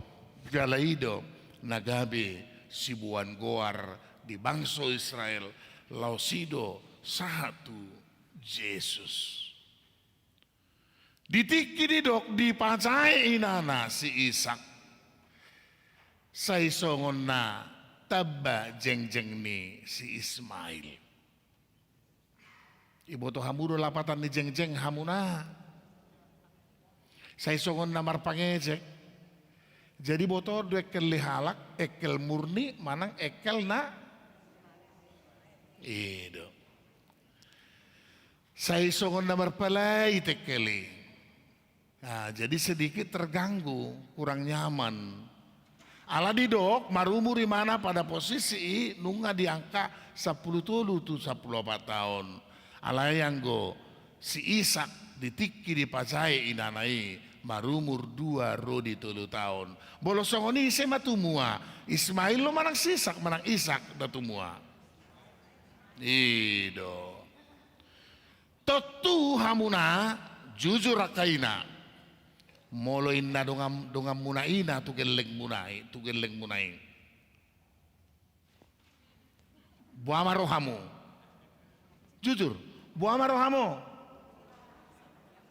galaido, nagabe si buan goar di bangsa Israel, lausido satu Yesus. Ditiki di dok dipacai inana si Ishak. Saisongon na taba jeng-jeng ni si Ismail. Ibu to hamudo lapatan ni jeng-jeng hamuna. Saisongon na marpangejek. Jadi botol dua ekel lihalak, ekel murni, manang ekel na itu. Saisongon na marpalai tekeli. Nah, jadi sedikit terganggu, kurang nyaman. Ala di dok, marumuri mana pada posisi nunga di angka 10 tulu tu 14 tahun. Ala yang go si Ishak ditiki dipacai inanai marumur 2 rodi 3 tahun. Bolosongoni sema tumua. Ismail lo manang sisak manang Ishak da tumua. Ido. Totu hamuna jujur rakaina. Molo inna dongam munaina tu geleng munai. Buama rohamu. Jujur, buama rohamu.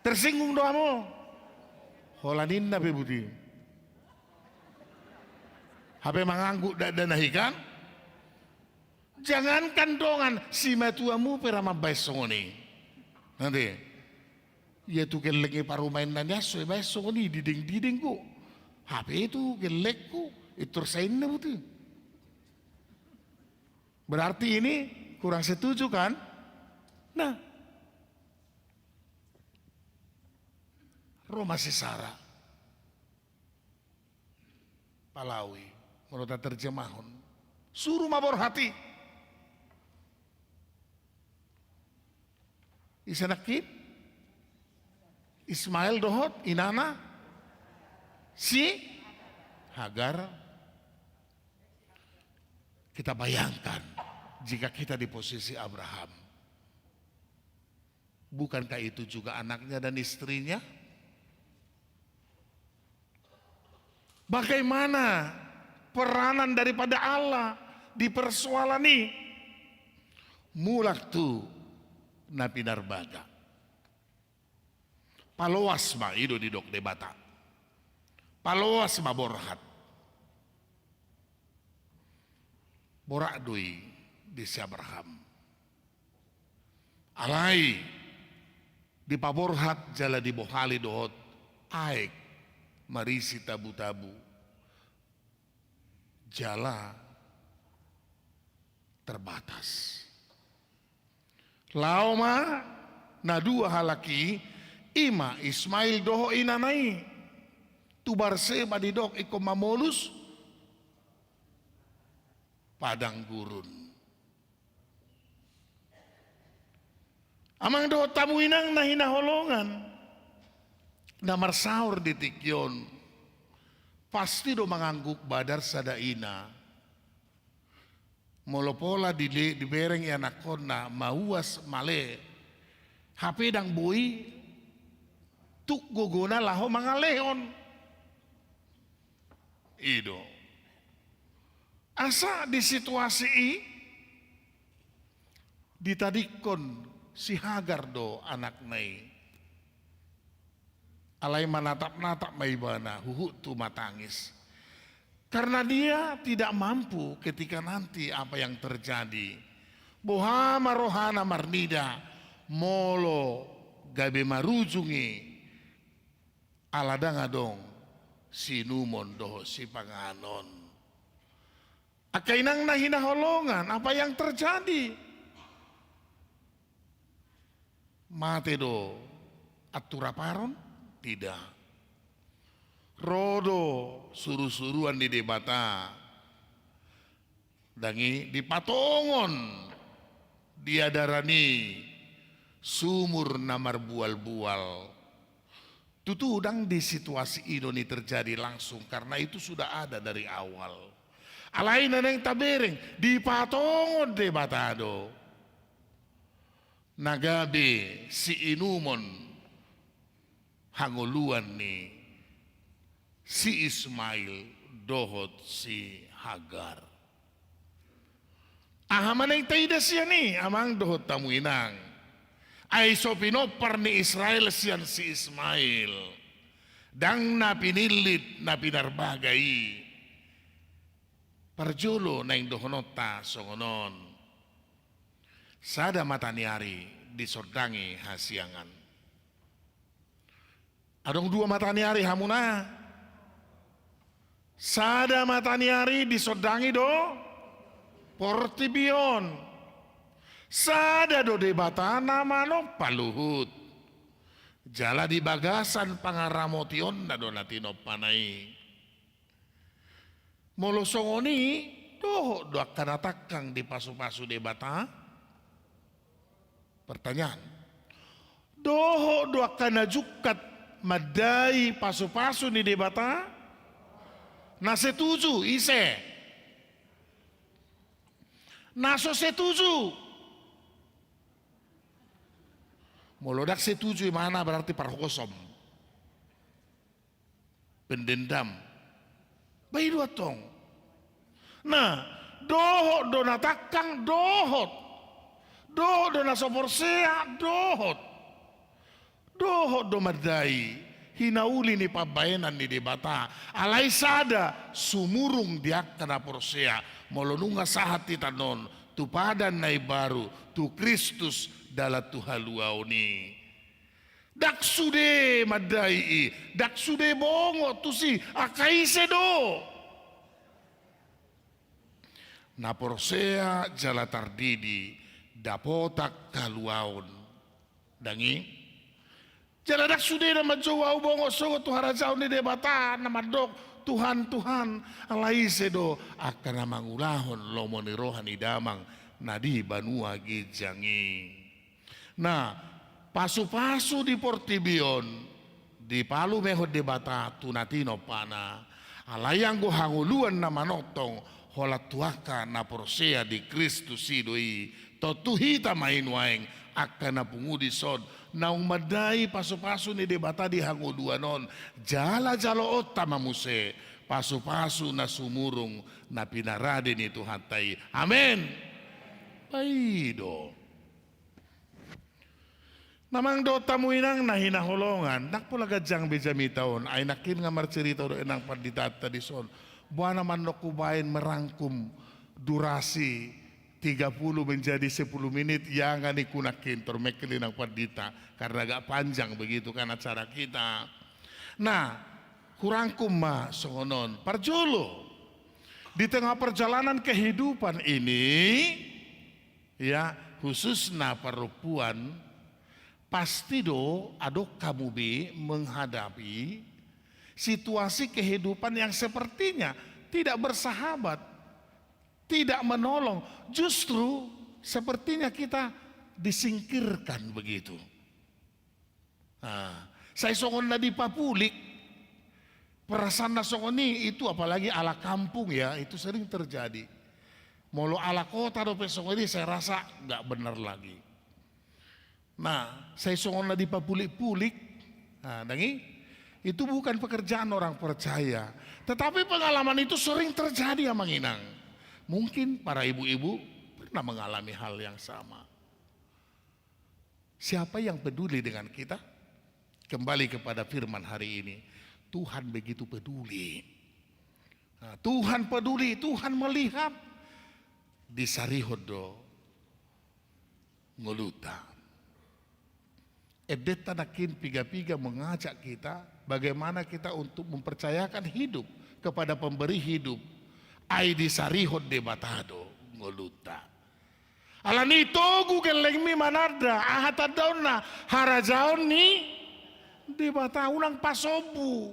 Tersinggung doamu. Holanin nabe budi. Hape mengangguk dan nahikan. Jangankan dongan si matuamu perama baisongoni. Nanti. Ya tu gelek paru mainan ya so besok ni diding ku. HP itu gelekku itu rasain betul. Berarti ini kurang setuju kan? Nah, Roma si Sara Palawi menurut terjemahun suruh mabor hati. Isanakit Ismail dohot inana si Hagar. Kita bayangkan jika kita di posisi Abraham, bukankah itu juga anaknya dan istrinya? Bagaimana peranan daripada Allah di persoalan ini? Mulak tu napi narbaga. Paloas ma ido di dok debata. Paloas ma borhat. Borak dui di si Abraham. Alai di paborhat jala di bohali dohot aek marisi tabu-tabu. Jala terbatas. Lauma na dua halaki ima Ismail doho inanai tubar seba di dok iko mamolus padang gurun. Amang doho tamu inang na hinaholongan na marsaur di tikyon pasti do mengangguk badar sadaina molopola di bereng yanakona mauas male HP dang bui tuk gogona laho mangaleon. Ido. Asa di situasi ini ditadikon si Hagar do anak nai. Alai manatap-natap maibana huhu tu matangis. Karena dia tidak mampu ketika nanti apa yang terjadi. Bohama rohana marnida molo gabe marujungi aladanga dong si numon doho si panganon. Akainang nahinaholongan apa yang terjadi? Mate do aturaparon? Tidak. Rodo suruh-suruhan di debata. Dangi di patongon diadarani sumur namar bual-bual. Tutudang di situasi ini terjadi langsung karena itu sudah ada dari awal. Alain yang tabereng di patongon de batado. Nagabe si inumon hanguluan ni si Ismail dohot si Hagar. Ahaman yang taida siya ni amang dohot tamu inang. Ay so pinopar ni Israel siyan si Ismail. Dang na pinilit na pinarbagay. Parjulo na yung dohonota songonon. Sada mataniari disordangi hasiangan. Adong dua mataniari hamuna. Sada mataniari disordangi do portibion. Sada do debata nama no paluhut. Jala di bagasan pangaramotion na do natino panay. Molosongoni doh do kanatakang di pasu-pasu debata. Pertanyaan. Doh do kanajukat madai pasu-pasu ni debata. Na setuju ise. Naso setuju. Molodak setuju mana berarti parkosom. Pendendam. Bayi dua tong. Nah, dohot donatakang dohot. Dohot donasoporsea dohot. Dohot domadai. Hinauli ni pabayanan ni debata. Alai sada sumurung diak kana porsea. Molonunga sahat titanon. Tu padan nai baru. Tu Kristus dalam tuhaluau ni. Dak sude madai, dak sude bongo tu si akai sedo. Naporsea jala tardidi dapotak kaluaun. Dangi jala dak sude nama jawau bongo sogo tu harajau ni debata nama dok Tuhan alai sedo akan namangulahon lomoni rohani damang nadi banua gijangi. Nah, pasu-pasu di Portibion, di Palu mehod debata tunatino pana, alayang go hanguluan na manotong, holat tuaka na porsea di Kristus sidoi, totuhita mainwaeng, akan na pungudi sod, na umadai pasu-pasu ni debata di hanguluanon, jala-jalo tamamuse, pasu-pasu na sumurung, na pinarade ni Tuhan tay. Amen. Paido. Namang do tamuinang nahinahulongan, nakpulagadyang bejamitaon, ay nakin nga marcerita do enang pandidata di son. Buwan naman no kubain merangkum durasi 30 menjadi 10 menit, yang ni kunakin tormekli ng pandita, karena agak panjang begitu kan acara kita. Nah, kurangkum ma songonon, parjolo. Di tengah perjalanan kehidupan ini, ya khususnya perempuan, pasti do adok kamu menghadapi situasi kehidupan yang sepertinya tidak bersahabat, tidak menolong, justru sepertinya kita disingkirkan begitu. Nah, saya songon na di papulik, perasaan na songoni itu apalagi ala kampung ya, itu sering terjadi. Molo ala kota do pesongoni saya rasa nggak benar lagi. Nah, saya songon di papulik-pulik. Nah, dangi, itu bukan pekerjaan orang percaya. Tetapi pengalaman itu sering terjadi ya Manginang. Mungkin para ibu-ibu pernah mengalami hal yang sama. Siapa yang peduli dengan kita? Kembali kepada firman hari ini. Tuhan begitu peduli. Nah, Tuhan peduli, Tuhan melihat. Di Sarihodo ngoluta. Edet tanakin piga-piga mengajak kita bagaimana kita untuk mempercayakan hidup kepada pemberi hidup. Ai di Sarihod de Batado ngoluta. Alanito gugeleng mi manada ahata dauna harajaon ni de bata unang pasobu.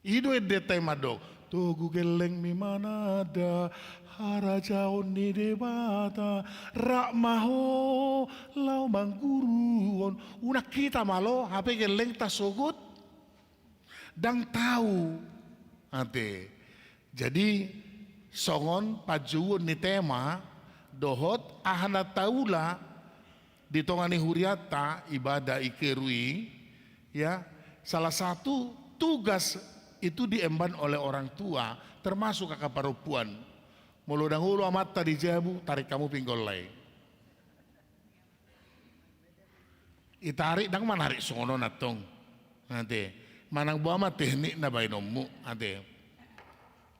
Ido edet tay madok. Togu geleng mi manada, harajaon ni debata, rak maho lau mangguruon. Unak kita malo, hape geleng tasogut, dang tahu. Ate, jadi songon pajuun ni tema, dohot ahana taula, ditongani huriata ibadah ikerui, ya salah satu tugas itu diemban oleh orang tua, termasuk kakak perempuan. Mulu dahulu amat tadi jabu, tarik kamu pinggol lay. Itarik dang manarik songono natong, nanti manang buama teknik na bainomu, nanti.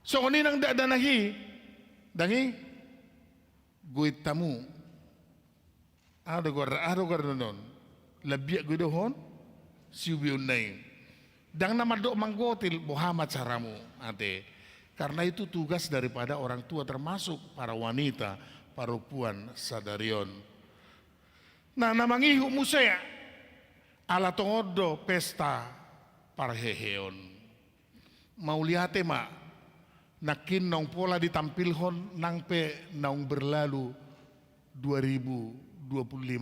Songoni nang dak danahi, dangi, gue tamu. Ada gor non, lebih gue dohon, siubiun nai. Dang nama dok manggotil bohama caramu, ate. Karena itu tugas daripada orang tua termasuk para wanita, perempuan sadarion. Nah, namangihu musea ala tongodo pesta parheheon. Mau lihat mak. Nakin nong pola ditampilhon nang pe nong berlalu 2025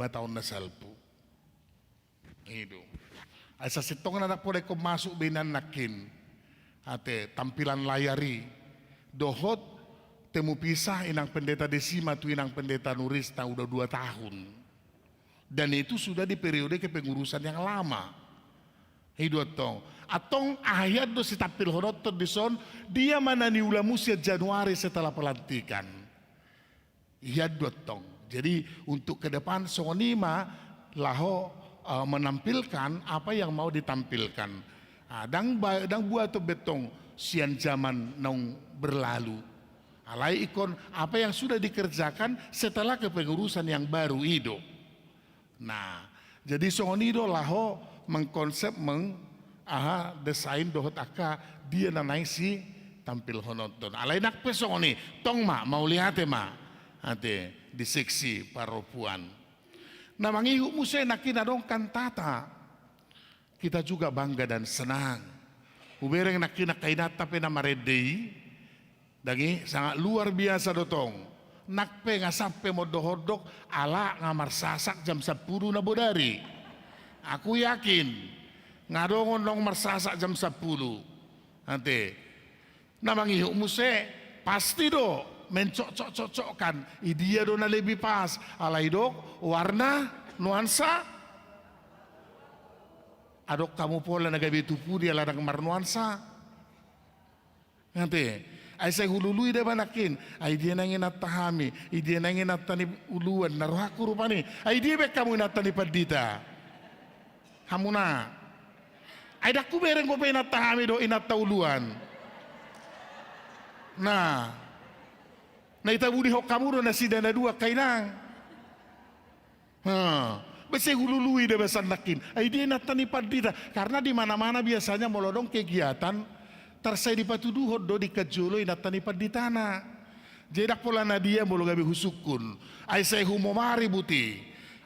tahun nasalpu. Itu. Asa sitong anak pole ko masuk binan nakin. Ate tampilan layari. Dohot temu pisah inang pendeta Desima tu inang pendeta Nurista udah 2 tahun. Dan itu sudah di periode kepengurusan yang lama. Hidup tong. Atong ayat do si tapil honotot dison dia manani ula musia Januari setelah pelantikan. Iya dotong. Jadi untuk ke depan songonima laho menampilkan apa yang mau ditampilkan. Dang buat to betong sian zaman nong berlalu. Alai ikon apa yang sudah dikerjakan setelah kepengurusan yang baru itu. Nah, jadi songonido laho mengkonsep desain dohot aka dia nanai si tampil hononton. Alai nak pesongoni tong ma mau lihat ma ate di seksi perempuan. Nah mangihu musai nakin adong kantata. Kita juga bangga dan senang. Ubereng nakin kainata pe nama redei. Dangi sangat luar biasa dotong. Nakpe ngasampe modohodok ala ngamar sasak jam 10 na bodari. Aku yakin ngadongon dong marsasak jam 10. Nanti namangihu muse pasti do mencocok-cocokkan. Dia do na lebih pas. Alai dok warna nuansa. Adok kamu pola nagabi tupu dia ladang mar nuansa. Nanti ay say hulului da banakin. Ay dia nangin at tahami. Ay dia nangin at tani uluan. Naruhaku rupani. Ay dia bek kamu inat tani padita. Hamuna. Ay daku bereng ko pa inat tahami do inat tauluan. Nah. Na itabudi hok kamu do na sidana dua kainang. Bese hulului da basan nakin. Ay dia inat tani padita. Karena di mana-mana biasanya molodong kegiatan tarsay di patuduhod do di kajolo inatani paditana. Jedak pola na dia molo gabi husukun. Ay say humomari buti.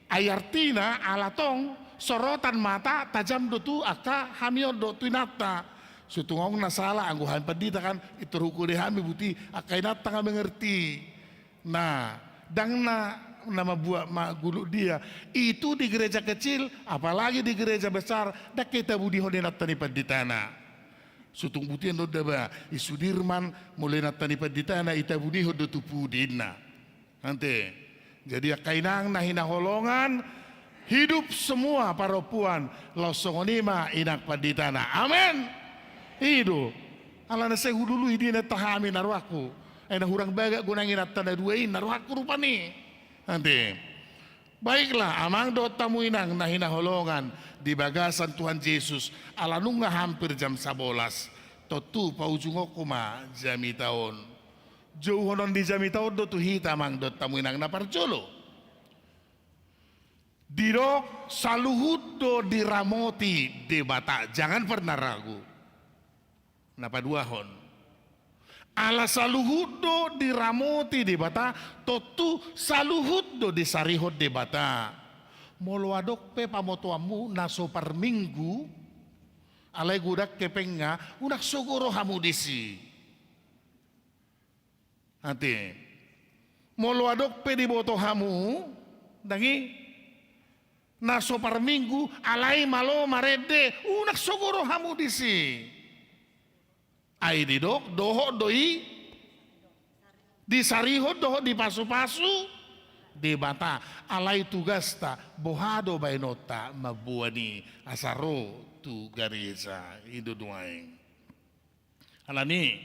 Ay artina alatong sorotan mata tajam do tu aka hamion do tu inata. Sutungong nasala angguhan padita kan itu huku de hami buti aka inata nga mengerti. Nah, dang nama buat gulu dia itu di gereja kecil apalagi di gereja besar dak kita budi hodinatani paditana. Sutung butian do daba Sudirman mulai natani paditana ita budi hodo tupu dina. Nanti jadi kainang nahina holongan hidup semua perempuan losongonima inak paditana. Amin. Itu alana saya dulu idina tahami narwaku. Ena hurang baga gunangin natana duain narwaku rupani. Nanti baiklah amang do tamu inang nahina holongan di bagasan Tuhan Yesus alanunga hampir jam 11 totu paujungoko ma jami taon jauh honon di jami taon do tu hita mang do tamu inang na parjolo diro saluhut do diramoti debata jangan pernah ragu napa dua hon ala saluhut do diramoti debata totu saluhut do disarihot debata molo adok pe pamotoamu naso par minggu alai gudak kepenga unak sogoro hamudisi Ate. Molo adok pedi boto hamu, dangi naso par minggu alai malo marede unak sogoro hamu disi. Ai didok doho doi di sariho doho di pasu-pasu di bata alai tugas ta bohado bainota mabuani asaro tu gareza itu duaing. Alani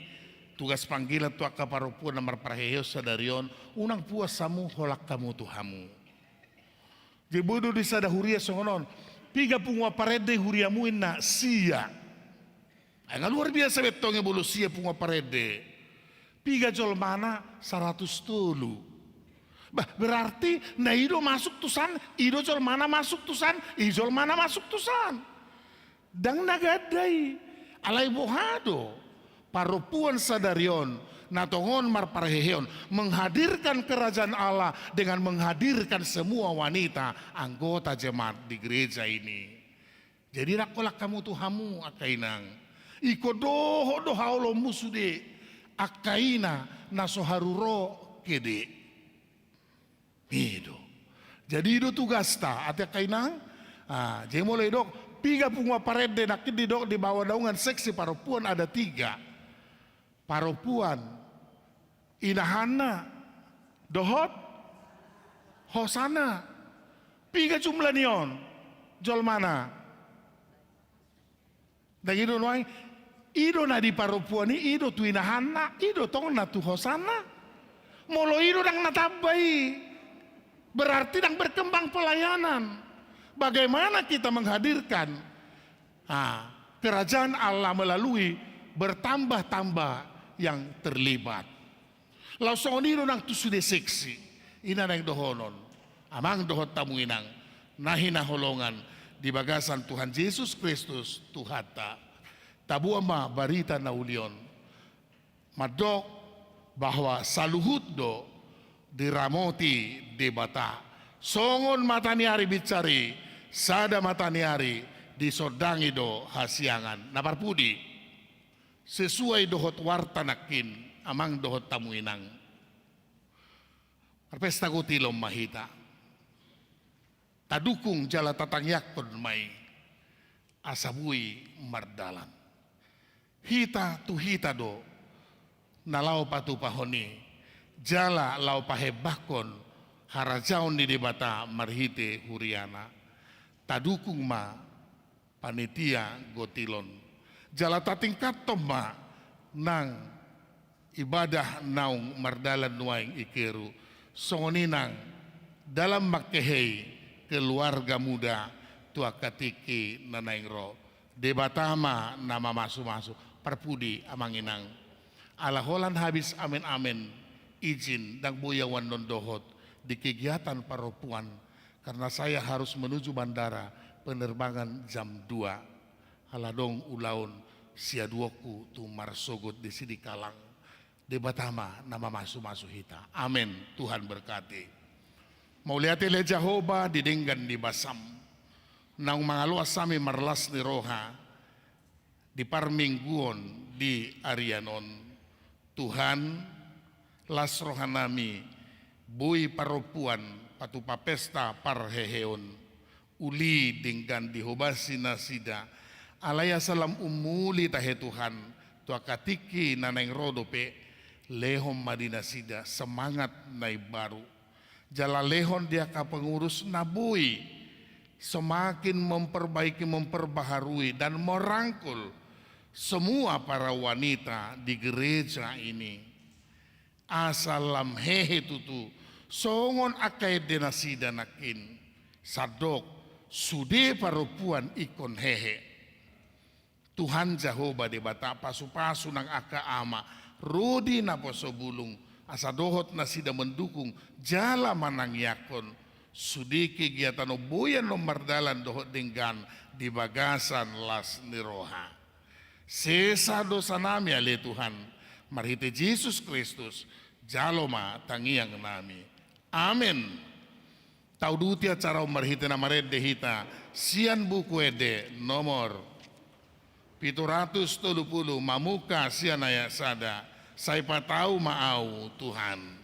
tugas panggilan tu akaparupuan namar paraheo sadarion unang puas samu holak kamu tuhamu. Jebodo di sada huria songonon piga pungwa parede huriamu ina sia. Nga luar biasa betongnya bulu sia pungwa parede. Piga jol mana 100 tulu. Bah, berarti na ido masuk tusan, ido jol mana masuk tusan, ijol mana masuk tusan. Dang nagadai alai bohado parupuan sadarion natongon marpareheon menghadirkan kerajaan Allah dengan menghadirkan semua wanita anggota jemaat di gereja ini. Jadi rakolak kamu tuhamu akainang. Iko doho haulo musude akaina naso haruro kede. Itu. Jadi itu tugas ta ati akainang. Jadi mulai dok piga pungwa parede nakit di dok di bawah naungan seksi parupuan ada 3. Parupuan inahana dohot hosana. Piga jumlah nion. Jol mana? Dan itu noai ido na di parupuan ni ido tu inahana ido tong na tu hosana. Molo ido dang natabai. Berarti dang berkembang pelayanan. Bagaimana kita menghadirkan kerajaan Allah melalui bertambah-tambah yang terlibat. Langsung ido nang tu sudah seksi. Ina nang dohonon. Amang dohot tamu inang. Nahina holongan di bagasan Tuhan Yesus Kristus Tuhata. Tabu ama barita na ulion. Madok bahwa saluhut do diramoti debata. Songon mataniari bicari, sada mataniari disodangi do hasiangan. Naparpudi sesuai dohot wartanakin amang dohot tamuinang. Perpesta kutilom mahita. Tadukung jala tatangyakon may asabui mardalan. Hita tu hita do nalau patu pahoni jala lau pahebakon harajaon di debata marhite huriana tadukung ma panitia gotilon jala tatingkat toma nang ibadah naung mardalan nuaing ikeru songoninang dalam makehei keluarga muda tua katiki nanaing ro debatama nama masu-masu perpudi amanginang ala holan habis amen amen izin dan boyawan nondohot di kegiatan parupuan karena saya harus menuju bandara penerbangan jam 2 haladong ulaun siaduoku tu marsogot di sini kalang debatama nama masu-masu hita amen Tuhan berkati mau lihat le Jehovah didenggan di basam nang mangaluas sami marlas ni roha di parmingguon di Arianon Tuhan las rohanami bui parupuan patupa pesta parheheon uli dinggan dihobasi nasida alaya salam umuli tahe Tuhan tua katiki naneng rodope lehom madina sida semangat nai baru jala lehon dia ka pengurus nabui semakin memperbaharui dan merangkul semua para wanita di gereja ini. Asalam hehe tutu songon akai denasi danakin sadok sude parupuan ikon hehe. Tuhan Jehovah debata pasu-pasu nang aka ama rodi na posobulung asadohot nasida mendukung jala manang yakon sudi kegiatan oboyan nomor dalan dohot denggan di bagasan las niroha. Sesa dosa nami ale Tuhan marhite Yesus Kristus jaloma tangiang nami. Amin. Taudutia cara marhite namared dehita sian buku ede nomor 730 mamuka sianaya sada Saya tahu mau Tuhan.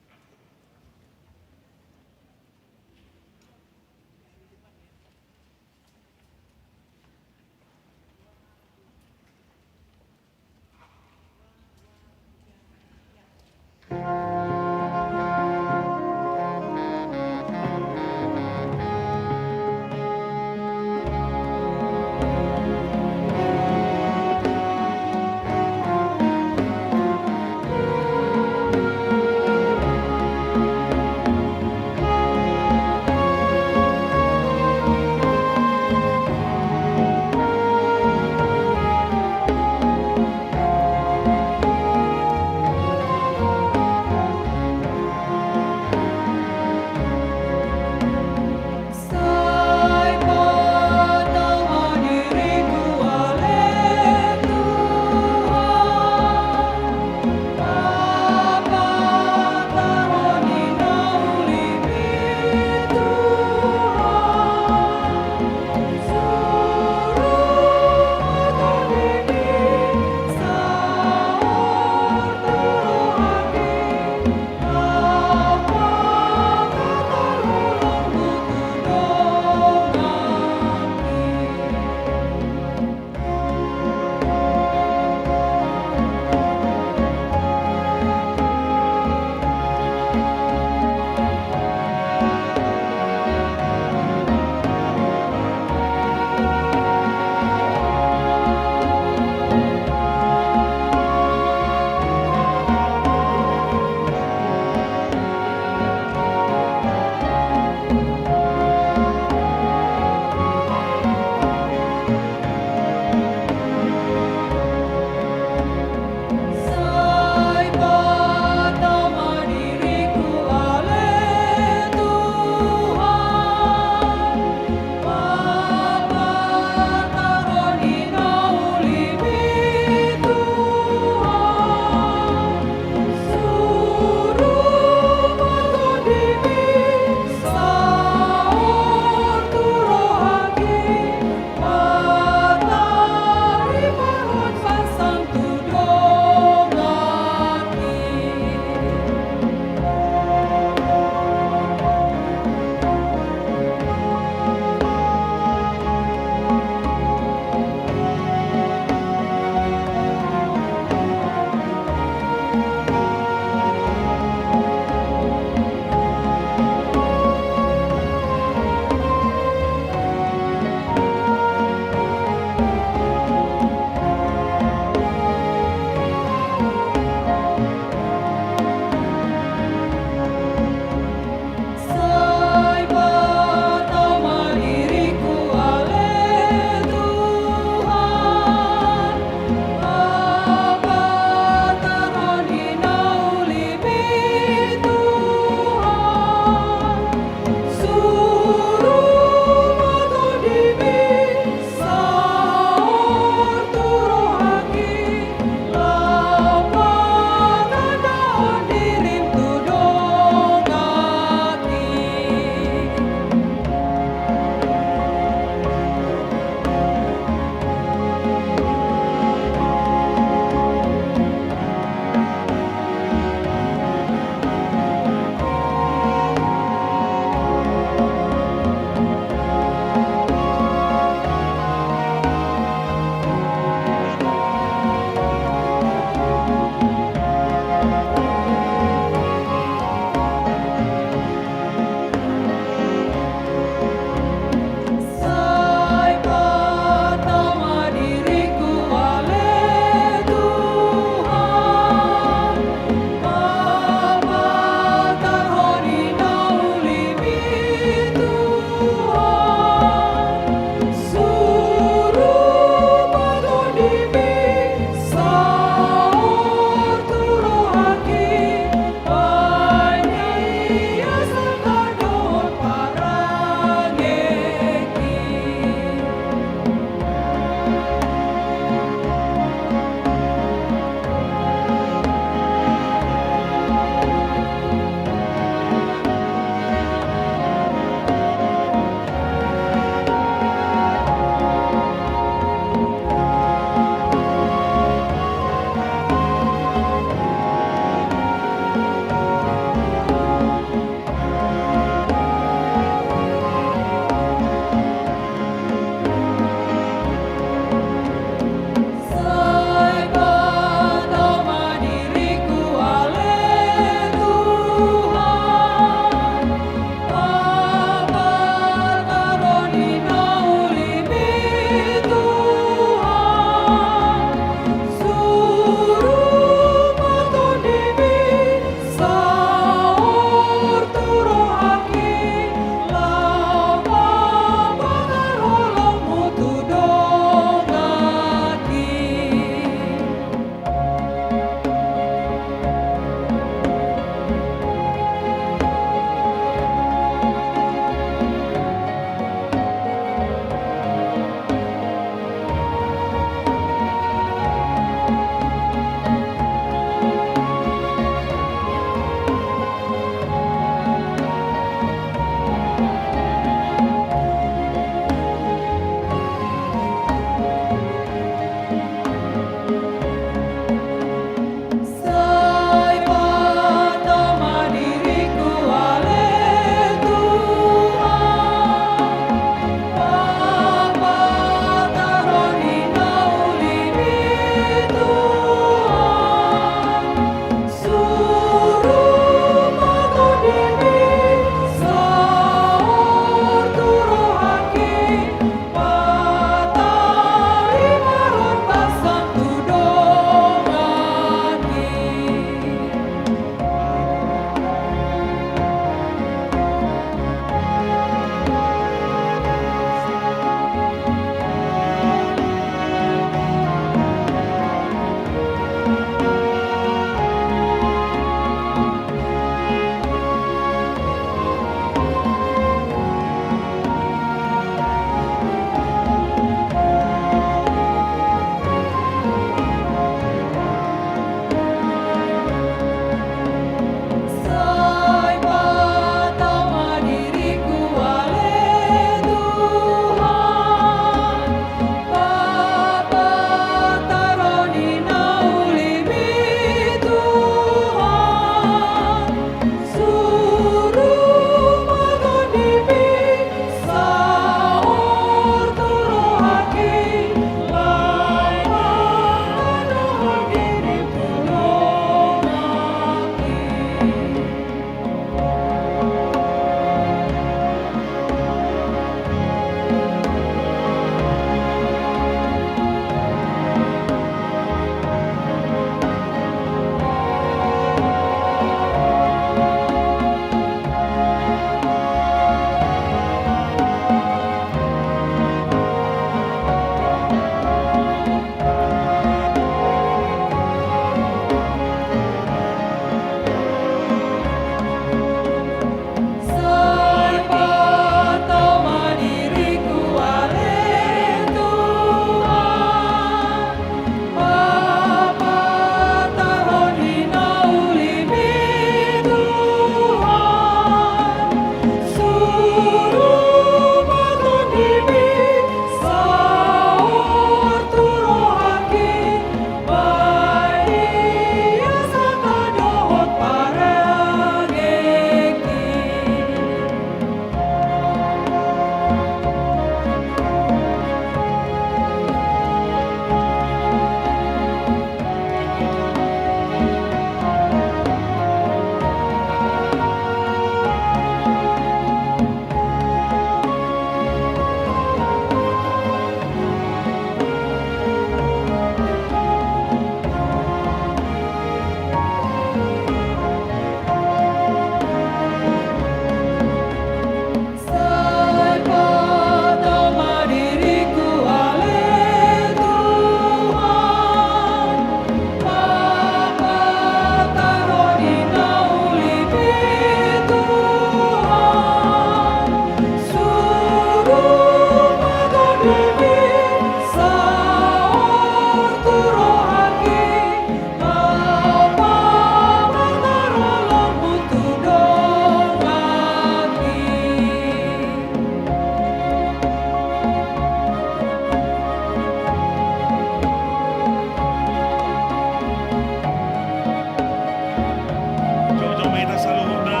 kita saluhuna.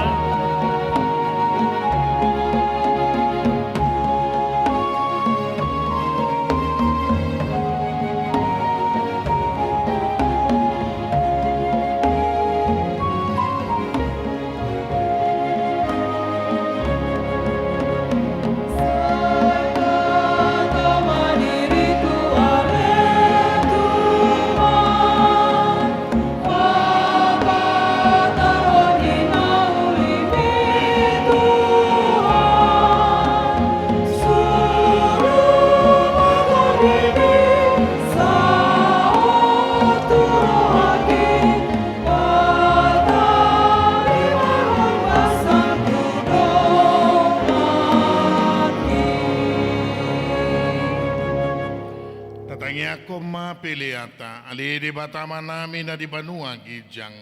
Piliata ali di batama nami na di banua gijang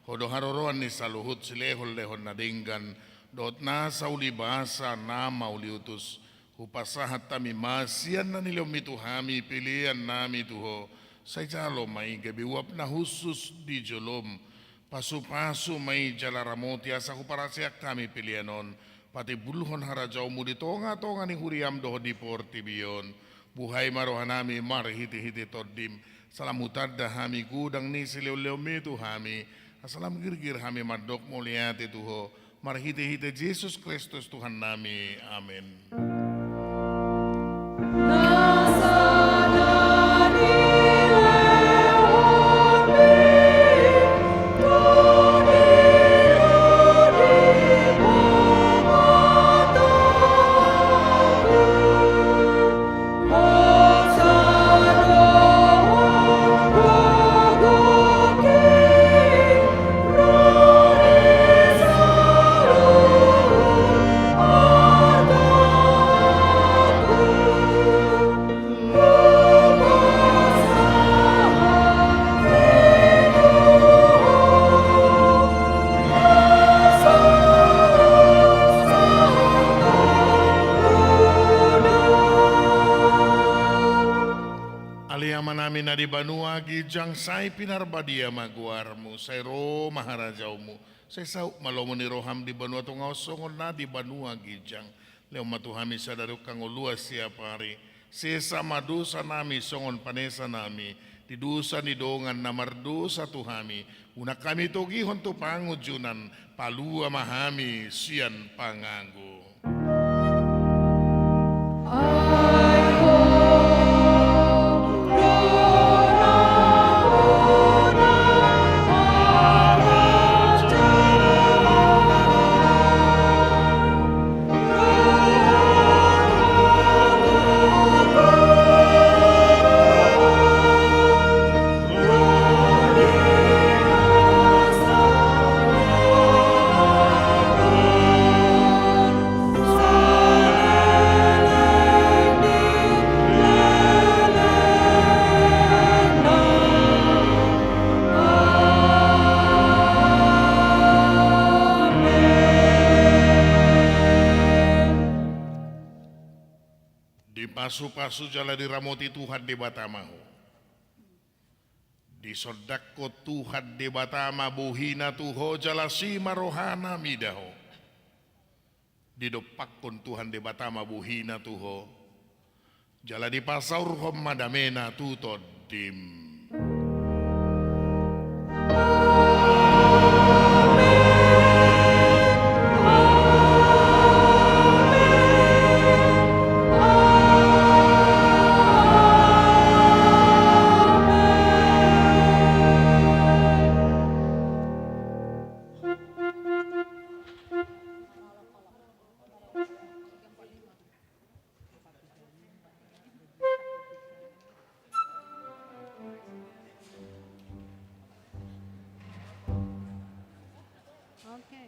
hodo haroroan ni saluhut silehol lehon na dinggan dot na sa ulibasa na mauliutus hupasahat tami masian na nilom mituhami pilihan nami tuho say jalo may gabiwap na husus di jolom pasu-pasu may jalaramoti asa huparasyak kami pilihanon pati bulhon harajaw mo di tonga ni huriam doho di portibiyon buhay marohanami marhiti-hiti todim salamutad hami gudang ni sileo-leo mitu hami asalam girgir hami madok muliati tuho marhiti-hiti Yesus Kristus Tuhan nami amin. Namin na di banua gijang say pinarbadia maguarmu say ro maharajaumu say sauk malomo ni roham di banua tungaw songon na di banua gijang leo matuhami sa daruk kang luas siapa hari sesa madusa nami songon panesa nami di dusa ni dongan na mardusa tuhami una kami togihon tu pangujunan palua mahami sian panganggo. Pasu-pasu jala diramoti Tuhan di batamahu. Di sodakko Tuhan di batama buhina tuho jala sima rohana midaho. Di dopakon Tuhan di batama buhina tuho. Jala di pasaur hom madamena tutod dim. Okay.